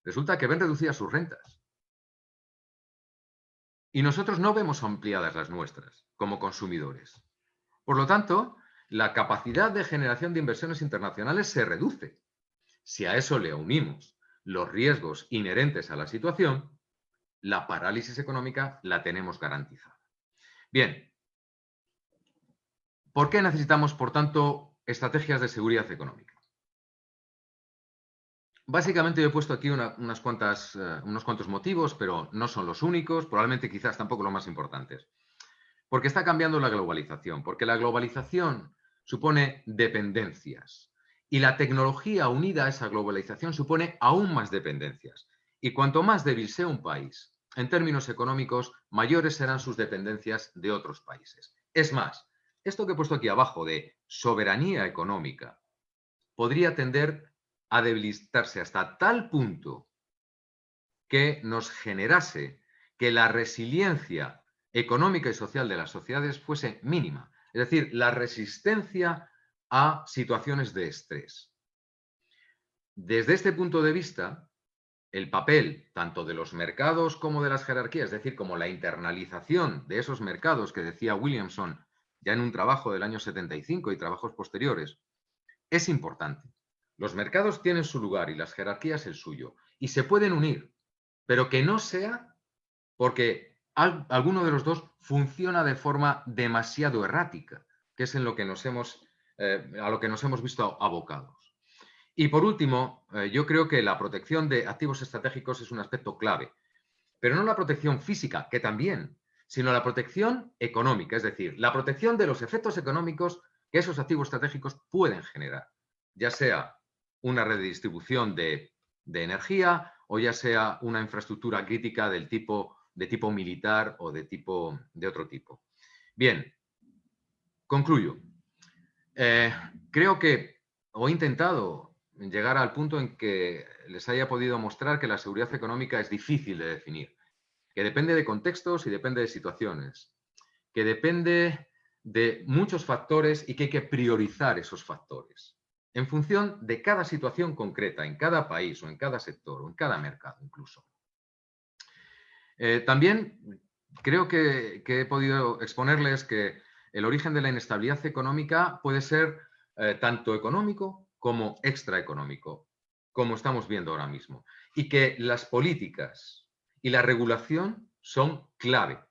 resulta que ven reducidas sus rentas. Y nosotros no vemos ampliadas las nuestras como consumidores. Por lo tanto, la capacidad de generación de inversiones internacionales se reduce. Si a eso le unimos los riesgos inherentes a la situación, la parálisis económica la tenemos garantizada. Bien, ¿por qué necesitamos, por tanto, estrategias de seguridad económica? Básicamente yo he puesto aquí unos cuantos motivos, pero no son los únicos, probablemente quizás tampoco los más importantes. Porque está cambiando la globalización, porque la globalización supone dependencias y la tecnología unida a esa globalización supone aún más dependencias. Y cuanto más débil sea un país, en términos económicos, mayores serán sus dependencias de otros países. Es más, esto que he puesto aquí abajo de soberanía económica podría tender a debilitarse hasta tal punto que nos generase que la resiliencia económica y social de las sociedades fuese mínima. Es decir, la resistencia a situaciones de estrés. Desde este punto de vista, el papel tanto de los mercados como de las jerarquías, es decir, como la internalización de esos mercados que decía Williamson ya en un trabajo del año 75 y trabajos posteriores, es importante. Los mercados tienen su lugar y las jerarquías el suyo, y se pueden unir, pero que no sea porque alguno de los dos funciona de forma demasiado errática, que es en lo que a lo que nos hemos visto abocados. Y por último, yo creo que la protección de activos estratégicos es un aspecto clave, pero no la protección física, que también, sino la protección económica, es decir, la protección de los efectos económicos que esos activos estratégicos pueden generar, ya sea una red de distribución de energía o ya sea una infraestructura crítica de tipo militar o de otro tipo. Bien, concluyo. Creo que he intentado llegar al punto en que les haya podido mostrar que la seguridad económica es difícil de definir, que depende de contextos y depende de situaciones, que depende de muchos factores y que hay que priorizar esos factores en función de cada situación concreta, en cada país o en cada sector o en cada mercado incluso. También creo que he podido exponerles que el origen de la inestabilidad económica puede ser tanto económico como extraeconómico, como estamos viendo ahora mismo, y que las políticas y la regulación son clave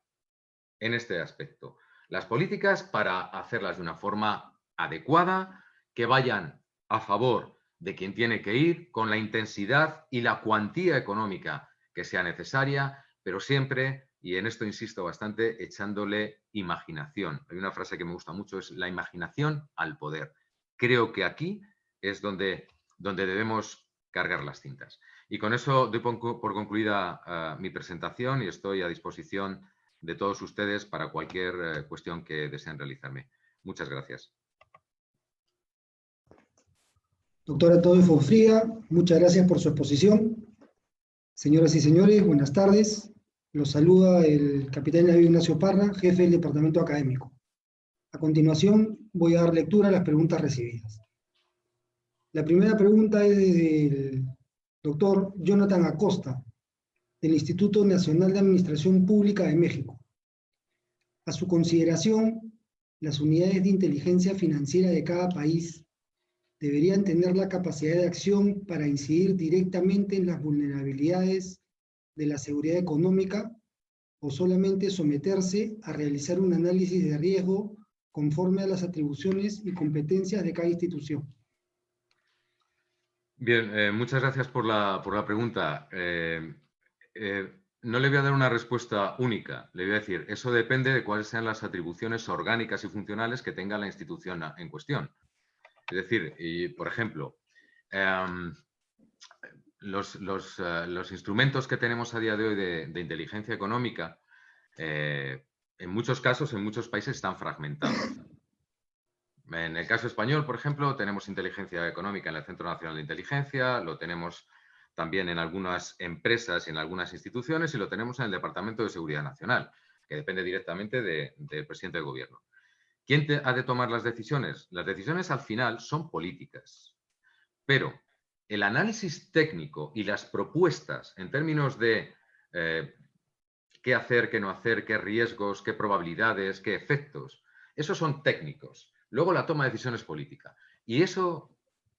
en este aspecto. Las políticas para hacerlas de una forma adecuada, que vayan a favor de quien tiene que ir, con la intensidad y la cuantía económica que sea necesaria, pero siempre, y en esto insisto bastante, echándole imaginación. Hay una frase que me gusta mucho, es la imaginación al poder. Creo que aquí es donde debemos cargar las cintas. Y con eso doy por concluida mi presentación y estoy a disposición de todos ustedes para cualquier cuestión que deseen realizarme. Muchas gracias. Doctora Todolfo Fría, muchas gracias por su exposición. Señoras y señores, buenas tardes. Los saluda el capitán David Ignacio Parra, jefe del departamento académico. A continuación, voy a dar lectura a las preguntas recibidas. La primera pregunta es del doctor Jonathan Acosta, del Instituto Nacional de Administración Pública de México. A su consideración, las unidades de inteligencia financiera de cada país deberían tener la capacidad de acción para incidir directamente en las vulnerabilidades de la seguridad económica o solamente someterse a realizar un análisis de riesgo conforme a las atribuciones y competencias de cada institución. Bien, muchas gracias por la pregunta. No le voy a dar una respuesta única. Le voy a decir, eso depende de cuáles sean las atribuciones orgánicas y funcionales que tenga la institución en cuestión. Es decir, por ejemplo, los instrumentos que tenemos a día de hoy de inteligencia económica, en muchos casos, en muchos países están fragmentados. En el caso español, por ejemplo, tenemos inteligencia económica en el Centro Nacional de Inteligencia, lo tenemos también en algunas empresas y en algunas instituciones y lo tenemos en el Departamento de Seguridad Nacional, que depende directamente del presidente del Gobierno. ¿Quién ha de tomar las decisiones? Las decisiones al final son políticas, pero el análisis técnico y las propuestas en términos de qué hacer, qué no hacer, qué riesgos, qué probabilidades, qué efectos, esos son técnicos. Luego la toma de decisión es política. Y eso,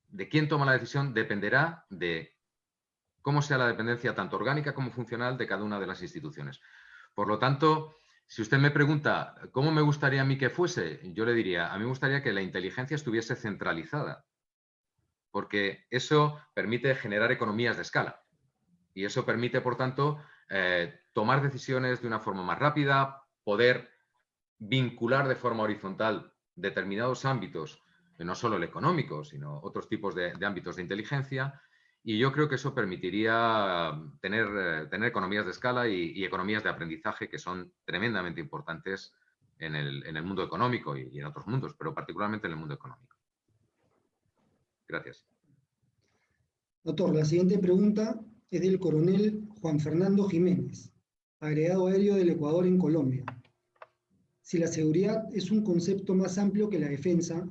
de quién toma la decisión, dependerá de cómo sea la dependencia tanto orgánica como funcional de cada una de las instituciones. Por lo tanto, si usted me pregunta cómo me gustaría a mí que fuese, yo le diría, a mí me gustaría que la inteligencia estuviese centralizada, porque eso permite generar economías de escala. Y eso permite, por tanto, tomar decisiones de una forma más rápida, poder vincular de forma horizontal determinados ámbitos, no solo el económico, sino otros tipos de ámbitos de inteligencia, y yo creo que eso permitiría tener economías de escala y economías de aprendizaje que son tremendamente importantes en el mundo económico y en otros mundos, pero particularmente en el mundo económico. Gracias. Doctor, la siguiente pregunta es del coronel Juan Fernando Jiménez, agregado aéreo del Ecuador en Colombia. Si la seguridad es un concepto más amplio que la defensa,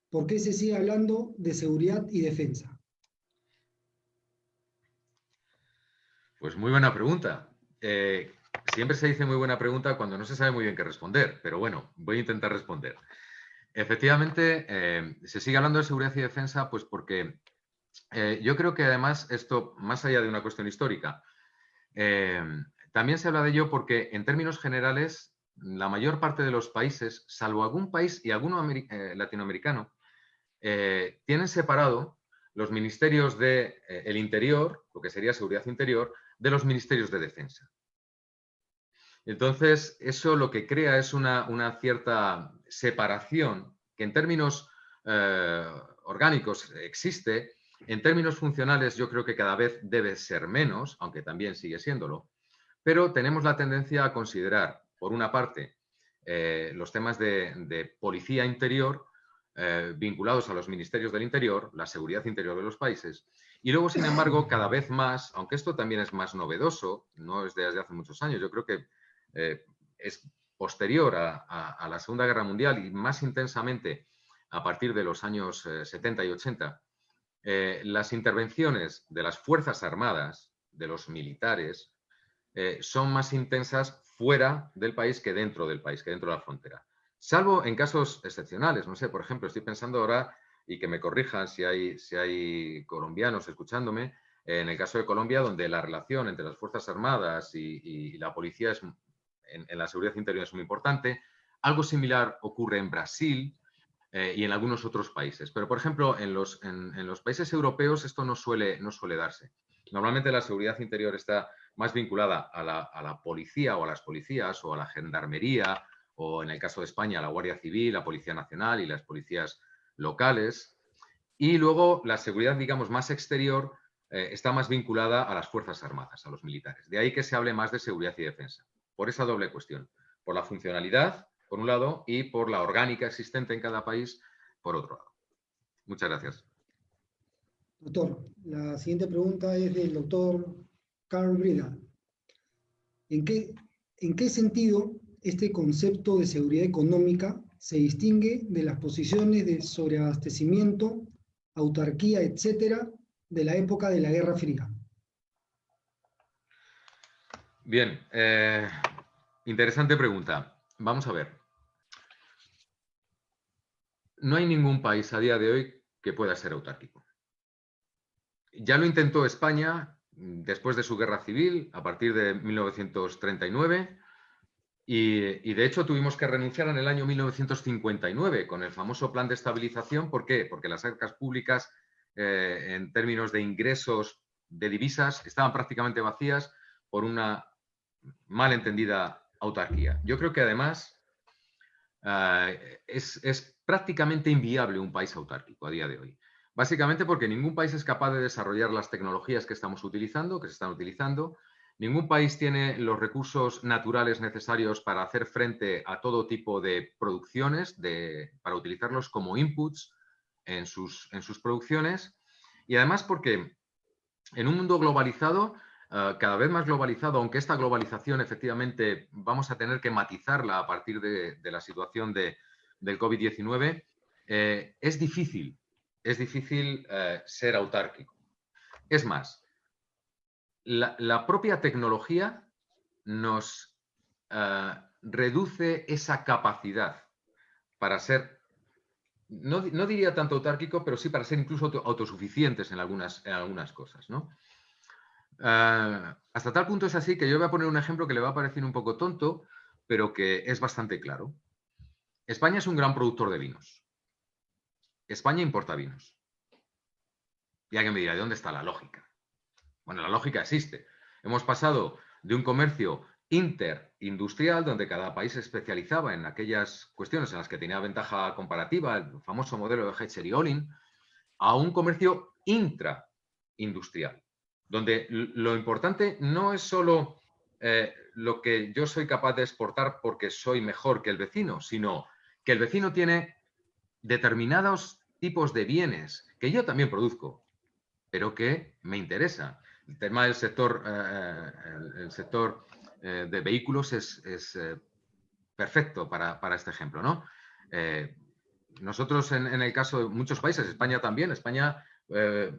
¿por qué se sigue hablando de seguridad y defensa? Pues muy buena pregunta. Siempre se dice muy buena pregunta cuando no se sabe muy bien qué responder, pero bueno, voy a intentar responder. Efectivamente, se sigue hablando de seguridad y defensa, pues porque yo creo que además esto, más allá de una cuestión histórica, también se habla de ello porque en términos generales, la mayor parte de los países, salvo algún país y alguno latinoamericano, tienen separado los ministerios del interior, lo que sería seguridad interior, de los ministerios de defensa. Entonces, eso lo que crea es una cierta separación que en términos orgánicos existe, en términos funcionales yo creo que cada vez debe ser menos, aunque también sigue siéndolo, pero tenemos la tendencia a considerar, por una parte, los temas de policía interior vinculados a los ministerios del interior, la seguridad interior de los países, y luego, sin embargo, cada vez más, aunque esto también es más novedoso, no es desde hace muchos años, yo creo que es posterior a la Segunda Guerra Mundial y más intensamente a partir de los años 70 y 80, las intervenciones de las Fuerzas Armadas, de los militares, son más intensas fuera del país que dentro del país, que dentro de la frontera. Salvo en casos excepcionales, no sé, por ejemplo, estoy pensando ahora, y que me corrijan si hay colombianos escuchándome, en el caso de Colombia, donde la relación entre las Fuerzas Armadas y la policía en la seguridad interior es muy importante. Algo similar ocurre en Brasil y en algunos otros países. Pero, por ejemplo, en los países europeos esto no suele darse. Normalmente la seguridad interior está más vinculada a la policía o a las policías o a la gendarmería o, en el caso de España, a la Guardia Civil, la Policía Nacional y las policías locales. Y luego la seguridad, digamos, más exterior está más vinculada a las Fuerzas Armadas, a los militares. De ahí que se hable más de seguridad y defensa, por esa doble cuestión, por la funcionalidad, por un lado, y por la orgánica existente en cada país, por otro lado. Muchas gracias. Doctor, la siguiente pregunta es del doctor Carl Brida. ¿En qué sentido este concepto de seguridad económica se distingue de las posiciones de sobreabastecimiento, autarquía, etcétera, de la época de la Guerra Fría? Bien, interesante pregunta. Vamos a ver. No hay ningún país a día de hoy que pueda ser autárquico. Ya lo intentó España después de su guerra civil, a partir de 1939, y de hecho tuvimos que renunciar en el año 1959 con el famoso plan de estabilización. ¿Por qué? Porque las arcas públicas, en términos de ingresos de divisas, estaban prácticamente vacías por una mal entendida autarquía. Yo creo que además es prácticamente inviable un país autárquico a día de hoy. Básicamente porque ningún país es capaz de desarrollar las tecnologías que estamos utilizando, que se están utilizando. Ningún país tiene los recursos naturales necesarios para hacer frente a todo tipo de producciones, para utilizarlos como inputs en sus producciones. Y además porque en un mundo globalizado, cada vez más globalizado, aunque esta globalización efectivamente vamos a tener que matizarla a partir de la situación del COVID-19, es difícil ser autárquico. Es más, la propia tecnología nos reduce esa capacidad para ser, no diría tanto autárquico, pero sí para ser incluso autosuficientes en algunas cosas, ¿no? Hasta tal punto es así que yo voy a poner un ejemplo que le va a parecer un poco tonto, pero que es bastante claro. España es un gran productor de vinos. España importa vinos. Y alguien me dirá, ¿de dónde está la lógica? Bueno, la lógica existe. Hemos pasado de un comercio interindustrial, donde cada país se especializaba en aquellas cuestiones en las que tenía ventaja comparativa, el famoso modelo de Heckscher y Olin, a un comercio intraindustrial, donde lo importante no es solo lo que yo soy capaz de exportar porque soy mejor que el vecino, sino que el vecino tiene determinados tipos de bienes que yo también produzco, pero que me interesa. El tema del sector, de vehículos es perfecto para este ejemplo, ¿no? Nosotros, en el caso de muchos países, España también, España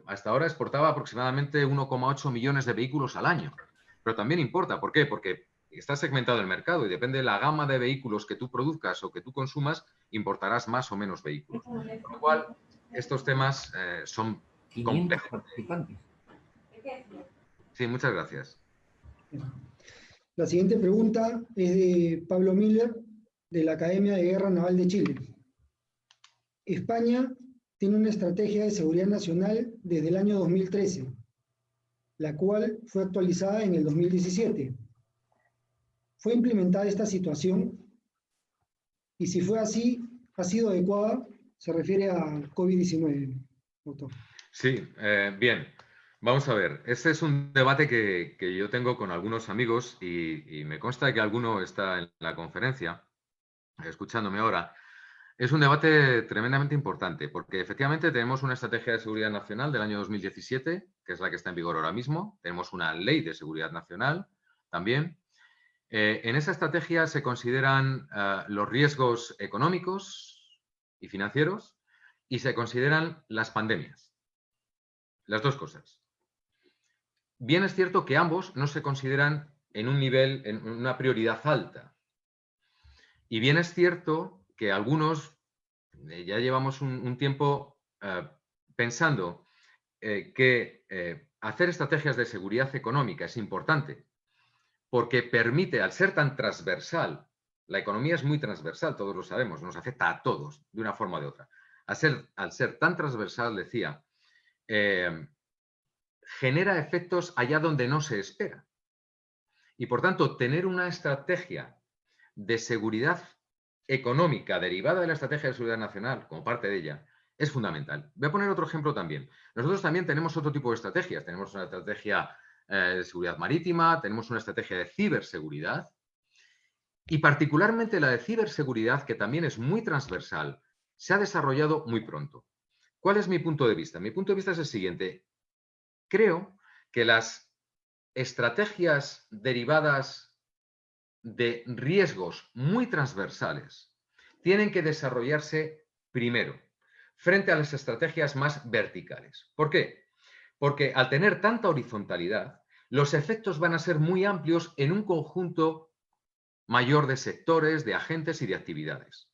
hasta ahora exportaba aproximadamente 1,8 millones de vehículos al año. Pero también importa. ¿Por qué? Porque está segmentado el mercado y depende de la gama de vehículos que tú produzcas o que tú consumas, importarás más o menos vehículos. Con lo cual, estos temas son complejos. Participantes. Sí, muchas gracias. La siguiente pregunta es de Pablo Miller, de la Academia de Guerra Naval de Chile. España tiene una estrategia de seguridad nacional desde el año 2013, la cual fue actualizada en el 2017. ¿Fue implementada esta situación? Y si fue así, ¿ha sido adecuada? Se refiere a COVID-19, doctor. Sí, bien. Vamos a ver, este es un debate que yo tengo con algunos amigos y me consta que alguno está en la conferencia, escuchándome ahora. Es un debate tremendamente importante porque efectivamente tenemos una estrategia de seguridad nacional del año 2017, que es la que está en vigor ahora mismo. Tenemos una ley de seguridad nacional también. En esa estrategia se consideran los riesgos económicos y financieros y se consideran las pandemias. Las dos cosas. Bien es cierto que ambos no se consideran en un nivel, en una prioridad alta. Y bien es cierto que algunos ya llevamos un tiempo pensando que hacer estrategias de seguridad económica es importante porque permite, al ser tan transversal, la economía es muy transversal, todos lo sabemos, nos afecta a todos de una forma o de otra. Al ser tan transversal, decía, genera efectos allá donde no se espera. Y por tanto, tener una estrategia de seguridad económica derivada de la estrategia de seguridad nacional, como parte de ella, es fundamental. Voy a poner otro ejemplo también. Nosotros también tenemos otro tipo de estrategias. Tenemos una estrategia de seguridad marítima, tenemos una estrategia de ciberseguridad y particularmente la de ciberseguridad, que también es muy transversal, se ha desarrollado muy pronto. ¿Cuál es mi punto de vista? Mi punto de vista es el siguiente. Creo que las estrategias derivadas de riesgos muy transversales tienen que desarrollarse primero, frente a las estrategias más verticales. ¿Por qué? Porque al tener tanta horizontalidad, los efectos van a ser muy amplios en un conjunto mayor de sectores, de agentes y de actividades.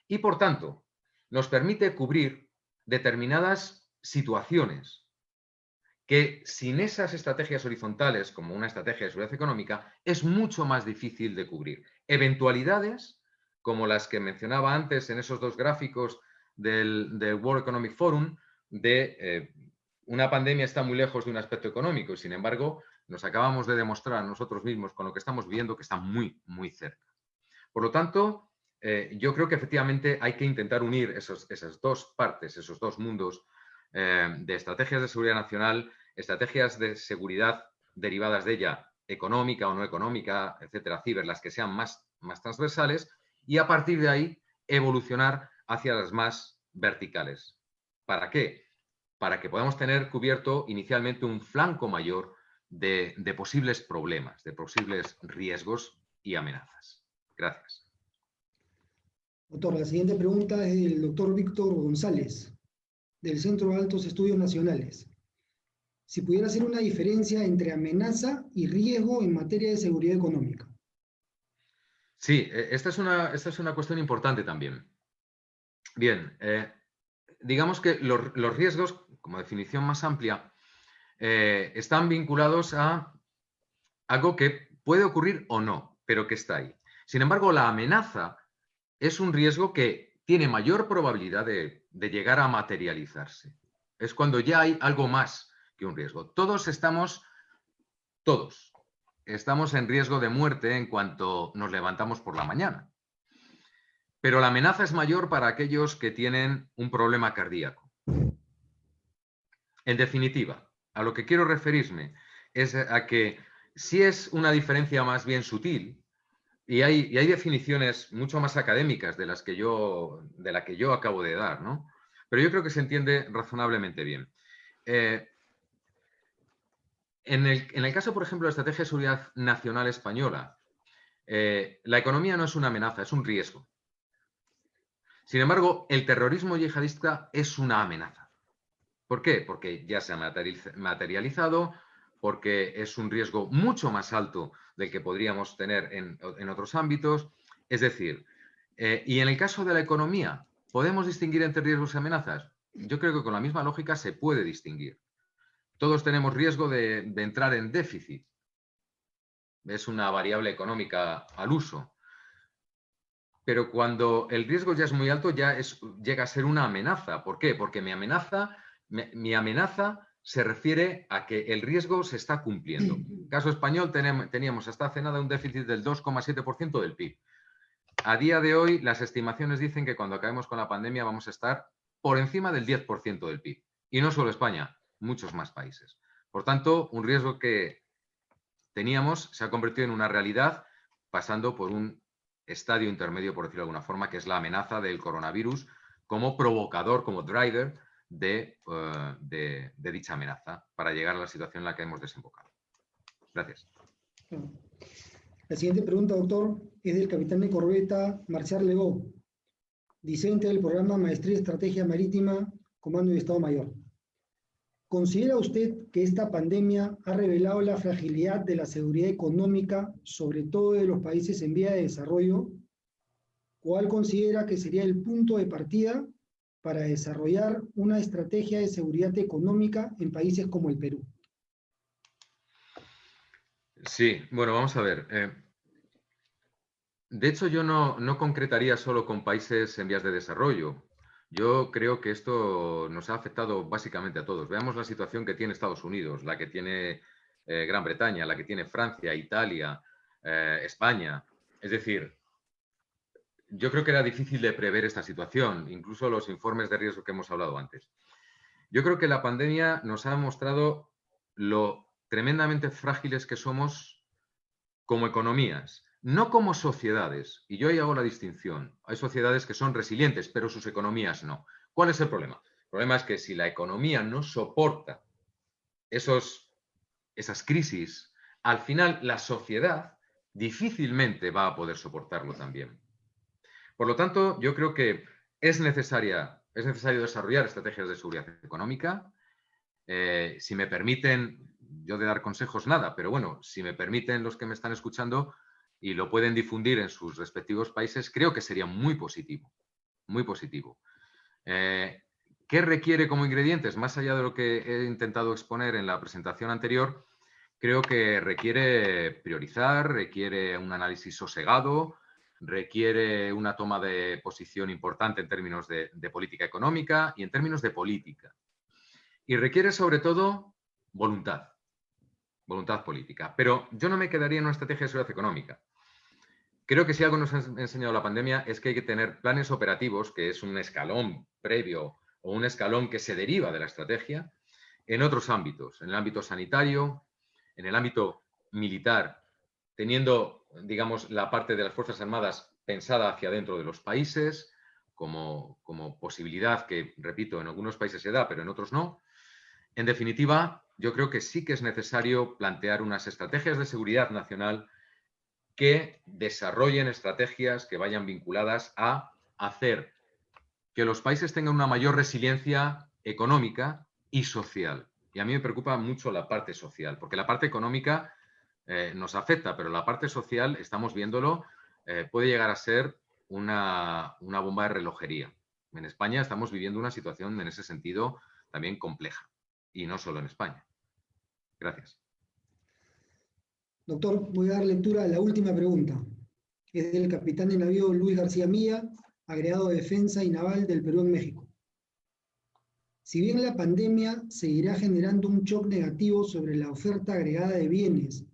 Y por tanto, nos permite cubrir determinadas situaciones que sin esas estrategias horizontales, como una estrategia de seguridad económica, es mucho más difícil de cubrir. Eventualidades, como las que mencionaba antes en esos dos gráficos del World Economic Forum, de una pandemia está muy lejos de un aspecto económico y, sin embargo, nos acabamos de demostrar nosotros mismos con lo que estamos viendo que está muy, muy cerca. Por lo tanto, yo creo que efectivamente hay que intentar unir esas dos partes, esos dos mundos de estrategias de seguridad nacional, estrategias de seguridad derivadas de ella, económica o no económica, etcétera, ciber, las que sean más transversales, y a partir de ahí evolucionar hacia las más verticales. ¿Para qué? Para que podamos tener cubierto inicialmente un flanco mayor de posibles problemas, de posibles riesgos y amenazas. Gracias. Doctor, la siguiente pregunta es del doctor Víctor González, del Centro de Altos Estudios Nacionales. Si pudiera hacer una diferencia entre amenaza y riesgo en materia de seguridad económica. Sí, esta es una cuestión importante también. Bien, digamos que los riesgos, como definición más amplia, están vinculados a algo que puede ocurrir o no, pero que está ahí. Sin embargo, la amenaza es un riesgo que tiene mayor probabilidad de llegar a materializarse. Es cuando ya hay algo más que un riesgo. Todos estamos en riesgo de muerte en cuanto nos levantamos por la mañana. Pero la amenaza es mayor para aquellos que tienen un problema cardíaco. En definitiva, a lo que quiero referirme es a que sí es una diferencia más bien sutil, y hay definiciones mucho más académicas de la que yo acabo de dar, ¿no? Pero yo creo que se entiende razonablemente bien. En el caso, por ejemplo, de la Estrategia de Seguridad Nacional Española, la economía no es una amenaza, es un riesgo. Sin embargo, el terrorismo yihadista es una amenaza. ¿Por qué? Porque ya se ha materializado, porque es un riesgo mucho más alto del que podríamos tener en otros ámbitos. Es decir, y en el caso de la economía, ¿podemos distinguir entre riesgos y amenazas? Yo creo que con la misma lógica se puede distinguir. Todos tenemos riesgo de entrar en déficit. Es una variable económica al uso. Pero cuando el riesgo ya es muy alto, llega a ser una amenaza. ¿Por qué? Porque mi amenaza se refiere a que el riesgo se está cumpliendo. En el caso español teníamos hasta hace nada un déficit del 2,7% del PIB. A día de hoy, las estimaciones dicen que cuando acabemos con la pandemia vamos a estar por encima del 10% del PIB. Y no solo España, muchos más países. Por tanto, un riesgo que teníamos se ha convertido en una realidad, pasando por un estadio intermedio, por decirlo de alguna forma, que es la amenaza del coronavirus como provocador, como driver de dicha amenaza para llegar a la situación en la que hemos desembocado. Gracias. La siguiente pregunta, doctor, es del capitán de corbeta Marcial Legó, discente del programa Maestría Estrategia Marítima, Comando y Estado Mayor. ¿Considera usted que esta pandemia ha revelado la fragilidad de la seguridad económica, sobre todo de los países en vía de desarrollo? ¿Cuál considera que sería el punto de partida para desarrollar una estrategia de seguridad económica en países como el Perú? Sí, bueno, vamos a ver. De hecho, yo no concretaría solo con países en vías de desarrollo. Yo creo que esto nos ha afectado básicamente a todos. Veamos la situación que tiene Estados Unidos, la que tiene Gran Bretaña, la que tiene Francia, Italia, España. Es decir, yo creo que era difícil de prever esta situación, incluso los informes de riesgo que hemos hablado antes. Yo creo que la pandemia nos ha mostrado lo tremendamente frágiles que somos como economías, no como sociedades. Y yo ahí hago la distinción. Hay sociedades que son resilientes, pero sus economías no. ¿Cuál es el problema? El problema es que si la economía no soporta esas crisis, al final la sociedad difícilmente va a poder soportarlo también. Por lo tanto, yo creo que es necesario desarrollar estrategias de seguridad económica. Si me permiten, yo de dar consejos nada, pero bueno, si me permiten los que me están escuchando y lo pueden difundir en sus respectivos países, creo que sería muy positivo, muy positivo. ¿Qué requiere como ingredientes? Más allá de lo que he intentado exponer en la presentación anterior, creo que requiere priorizar, requiere un análisis sosegado, requiere una toma de posición importante en términos de política económica y en términos de política. Y requiere sobre todo voluntad política. Pero yo no me quedaría en una estrategia de seguridad económica. Creo que si algo nos ha enseñado la pandemia es que hay que tener planes operativos, que es un escalón previo o un escalón que se deriva de la estrategia, en otros ámbitos, en el ámbito sanitario, en el ámbito militar, teniendo, digamos, la parte de las Fuerzas Armadas pensada hacia dentro de los países, como posibilidad que, repito, en algunos países se da, pero en otros no. En definitiva, yo creo que sí que es necesario plantear unas estrategias de seguridad nacional que desarrollen estrategias que vayan vinculadas a hacer que los países tengan una mayor resiliencia económica y social. Y a mí me preocupa mucho la parte social, porque la parte económica nos afecta, pero la parte social, estamos viéndolo, puede llegar a ser una bomba de relojería. En España estamos viviendo una situación en ese sentido también compleja, y no solo en España. Gracias. Doctor, voy a dar lectura a la última pregunta. Es del capitán de navío Luis García Milla, agregado de Defensa y Naval del Perú en México. Si bien la pandemia seguirá generando un shock negativo sobre la oferta agregada de bienes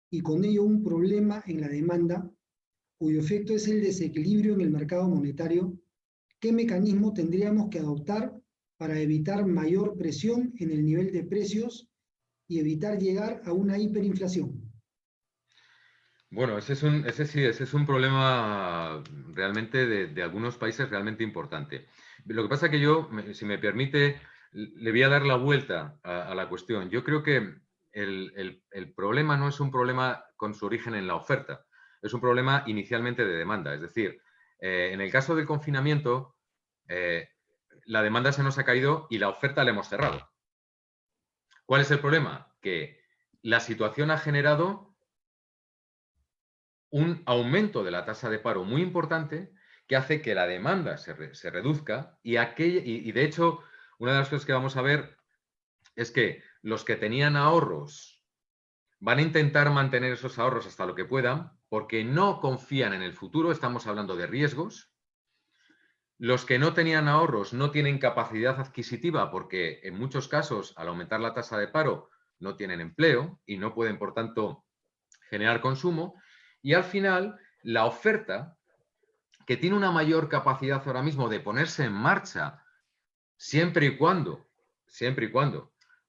y con ello un problema en la demanda, cuyo efecto es el desequilibrio en el mercado monetario, ¿qué mecanismo tendríamos que adoptar para evitar mayor presión en el nivel de precios y evitar llegar a una hiperinflación? Bueno, ese es un problema realmente de algunos países realmente importante. Lo que pasa es que yo, si me permite, le voy a dar la vuelta a la cuestión. Yo creo que el problema no es un problema con su origen en la oferta, es un problema inicialmente de demanda. Es decir, en el caso del confinamiento, la demanda se nos ha caído y la oferta la hemos cerrado. ¿Cuál es el problema? Que la situación ha generado un aumento de la tasa de paro muy importante que hace que la demanda se reduzca y de hecho, una de las cosas que vamos a ver es que los que tenían ahorros van a intentar mantener esos ahorros hasta lo que puedan porque no confían en el futuro, estamos hablando de riesgos. Los que no tenían ahorros no tienen capacidad adquisitiva porque en muchos casos, al aumentar la tasa de paro, no tienen empleo y no pueden, por tanto, generar consumo. Y al final, la oferta, que tiene una mayor capacidad ahora mismo de ponerse en marcha, siempre y cuando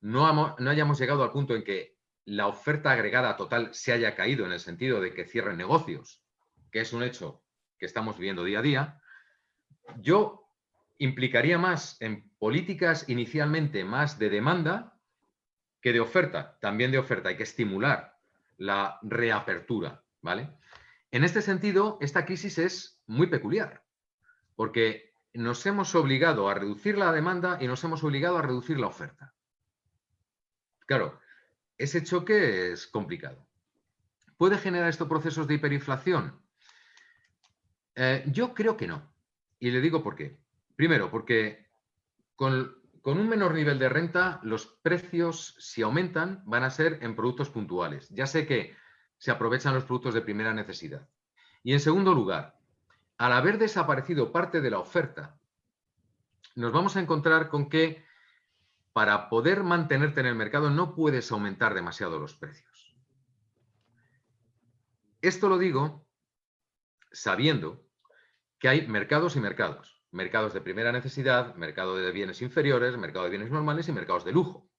no hayamos llegado al punto en que la oferta agregada total se haya caído en el sentido de que cierren negocios, que es un hecho que estamos viviendo día a día, yo implicaría más en políticas inicialmente más de demanda que de oferta, también de oferta. Hay que estimular la reapertura, ¿vale? En este sentido, esta crisis es muy peculiar, porque nos hemos obligado a reducir la demanda y nos hemos obligado a reducir la oferta. Claro, ese choque es complicado. ¿Puede generar esto procesos de hiperinflación? Yo creo que no. Y le digo por qué. Primero, porque con un menor nivel de renta, los precios, si aumentan, van a ser en productos puntuales. Ya sé que se aprovechan los productos de primera necesidad. Y en segundo lugar, al haber desaparecido parte de la oferta, nos vamos a encontrar con que para poder mantenerte en el mercado no puedes aumentar demasiado los precios. Esto lo digo sabiendo que hay mercados y mercados. Mercados de primera necesidad, mercado de bienes inferiores, mercado de bienes normales y mercados de lujo.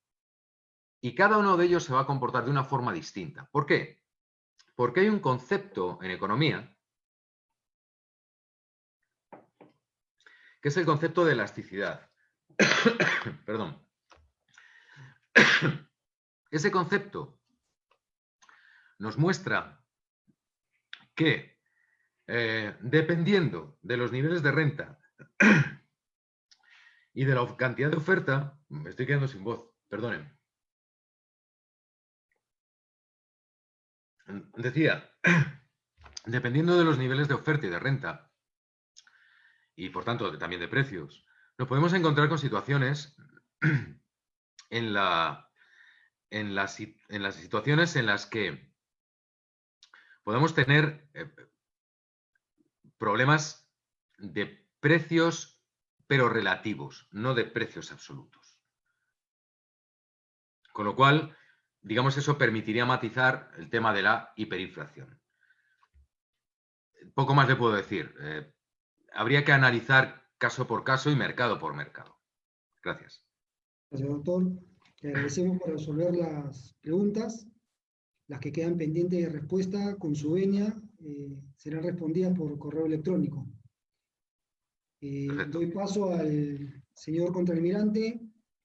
Y cada uno de ellos se va a comportar de una forma distinta. ¿Por qué? Porque hay un concepto en economía que es el concepto de elasticidad. Perdón. Ese concepto nos muestra que, dependiendo de los niveles de renta y de la cantidad de oferta, me estoy quedando sin voz, perdonen. Decía, dependiendo de los niveles de oferta y de renta, y por tanto también de precios, nos podemos encontrar con situaciones en las situaciones en las que podemos tener problemas de precios, pero relativos, no de precios absolutos. Con lo cual, digamos, eso permitiría matizar el tema de la hiperinflación. Poco más le puedo decir. Habría que analizar caso por caso y mercado por mercado. Gracias. Gracias, doctor. Le agradecemos por resolver las preguntas. Las que quedan pendientes de respuesta con su venia serán respondidas por correo electrónico. Doy paso al señor contraalmirante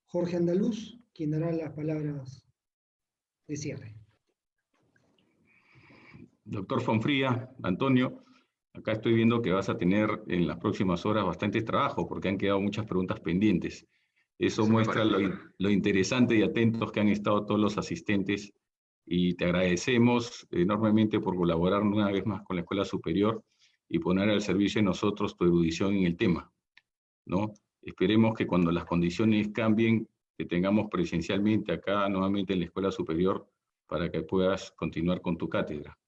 Jorge Andaluz, quien dará las palabras de cierre. Doctor Fonfría, Antonio, acá estoy viendo que vas a tener en las próximas horas bastante trabajo porque han quedado muchas preguntas pendientes. Eso muestra lo interesante y atentos que han estado todos los asistentes y te agradecemos enormemente por colaborar una vez más con la Escuela Superior y poner al servicio de nosotros tu erudición en el tema, ¿no? Esperemos que cuando las condiciones cambien, te tengamos presencialmente acá nuevamente en la Escuela Superior para que puedas continuar con tu cátedra.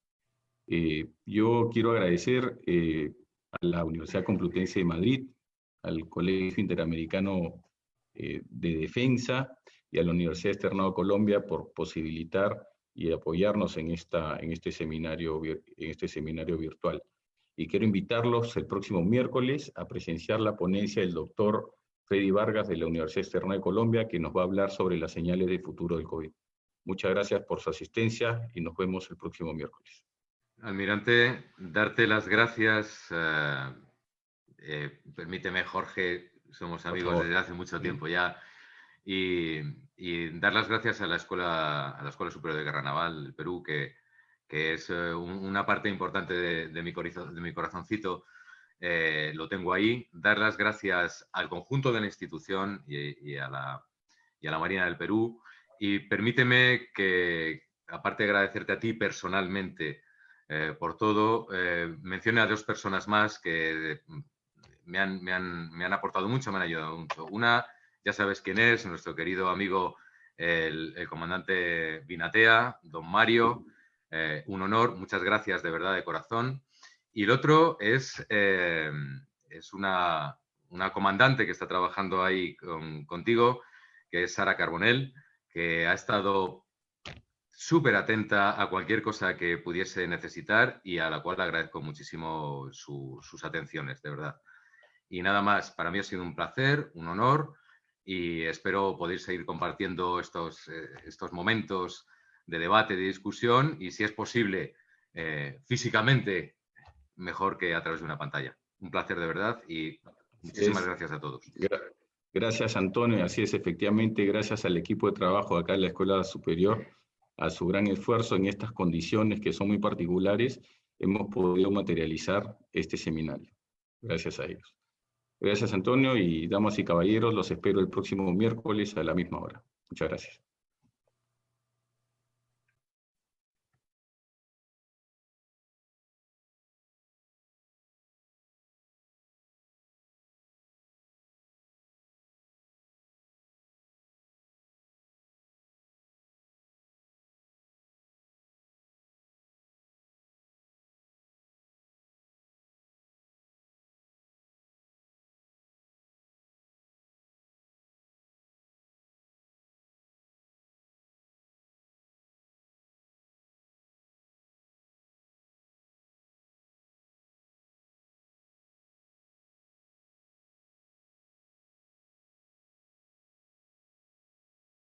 Yo quiero agradecer a la Universidad Complutense de Madrid, al Colegio Interamericano de Defensa y a la Universidad Externado de Colombia por posibilitar y apoyarnos en este seminario virtual. Y quiero invitarlos el próximo miércoles a presenciar la ponencia del doctor Freddy Vargas de la Universidad Externado de Colombia, que nos va a hablar sobre las señales de futuro del COVID. Muchas gracias por su asistencia y nos vemos el próximo miércoles. Almirante, darte las gracias. Permíteme, Jorge, somos amigos desde hace mucho tiempo ya. Y dar las gracias a la Escuela Superior de Guerra Naval del Perú, que es una parte importante de mi corazoncito. Lo tengo ahí. Dar las gracias al conjunto de la institución y a la Marina del Perú. Y permíteme que, aparte de agradecerte a ti personalmente por todo, mencione a dos personas más que me han aportado mucho, me han ayudado mucho. Una, ya sabes quién es, nuestro querido amigo, el comandante Binatea, don Mario. Un honor, muchas gracias de verdad, de corazón. Y el otro es una comandante que está trabajando ahí contigo, que es Sara Carbonell, que ha estado súper atenta a cualquier cosa que pudiese necesitar y a la cual agradezco muchísimo sus atenciones, de verdad. Y nada más, para mí ha sido un placer, un honor, y espero poder seguir compartiendo estos momentos de debate, de discusión, y si es posible, físicamente, mejor que a través de una pantalla. Un placer de verdad y muchísimas gracias a todos. Gracias, Antonio. Así es, efectivamente, gracias al equipo de trabajo acá en la Escuela Superior, a su gran esfuerzo en estas condiciones que son muy particulares, hemos podido materializar este seminario. Gracias a ellos. Gracias, Antonio, y damas y caballeros, los espero el próximo miércoles a la misma hora. Muchas gracias.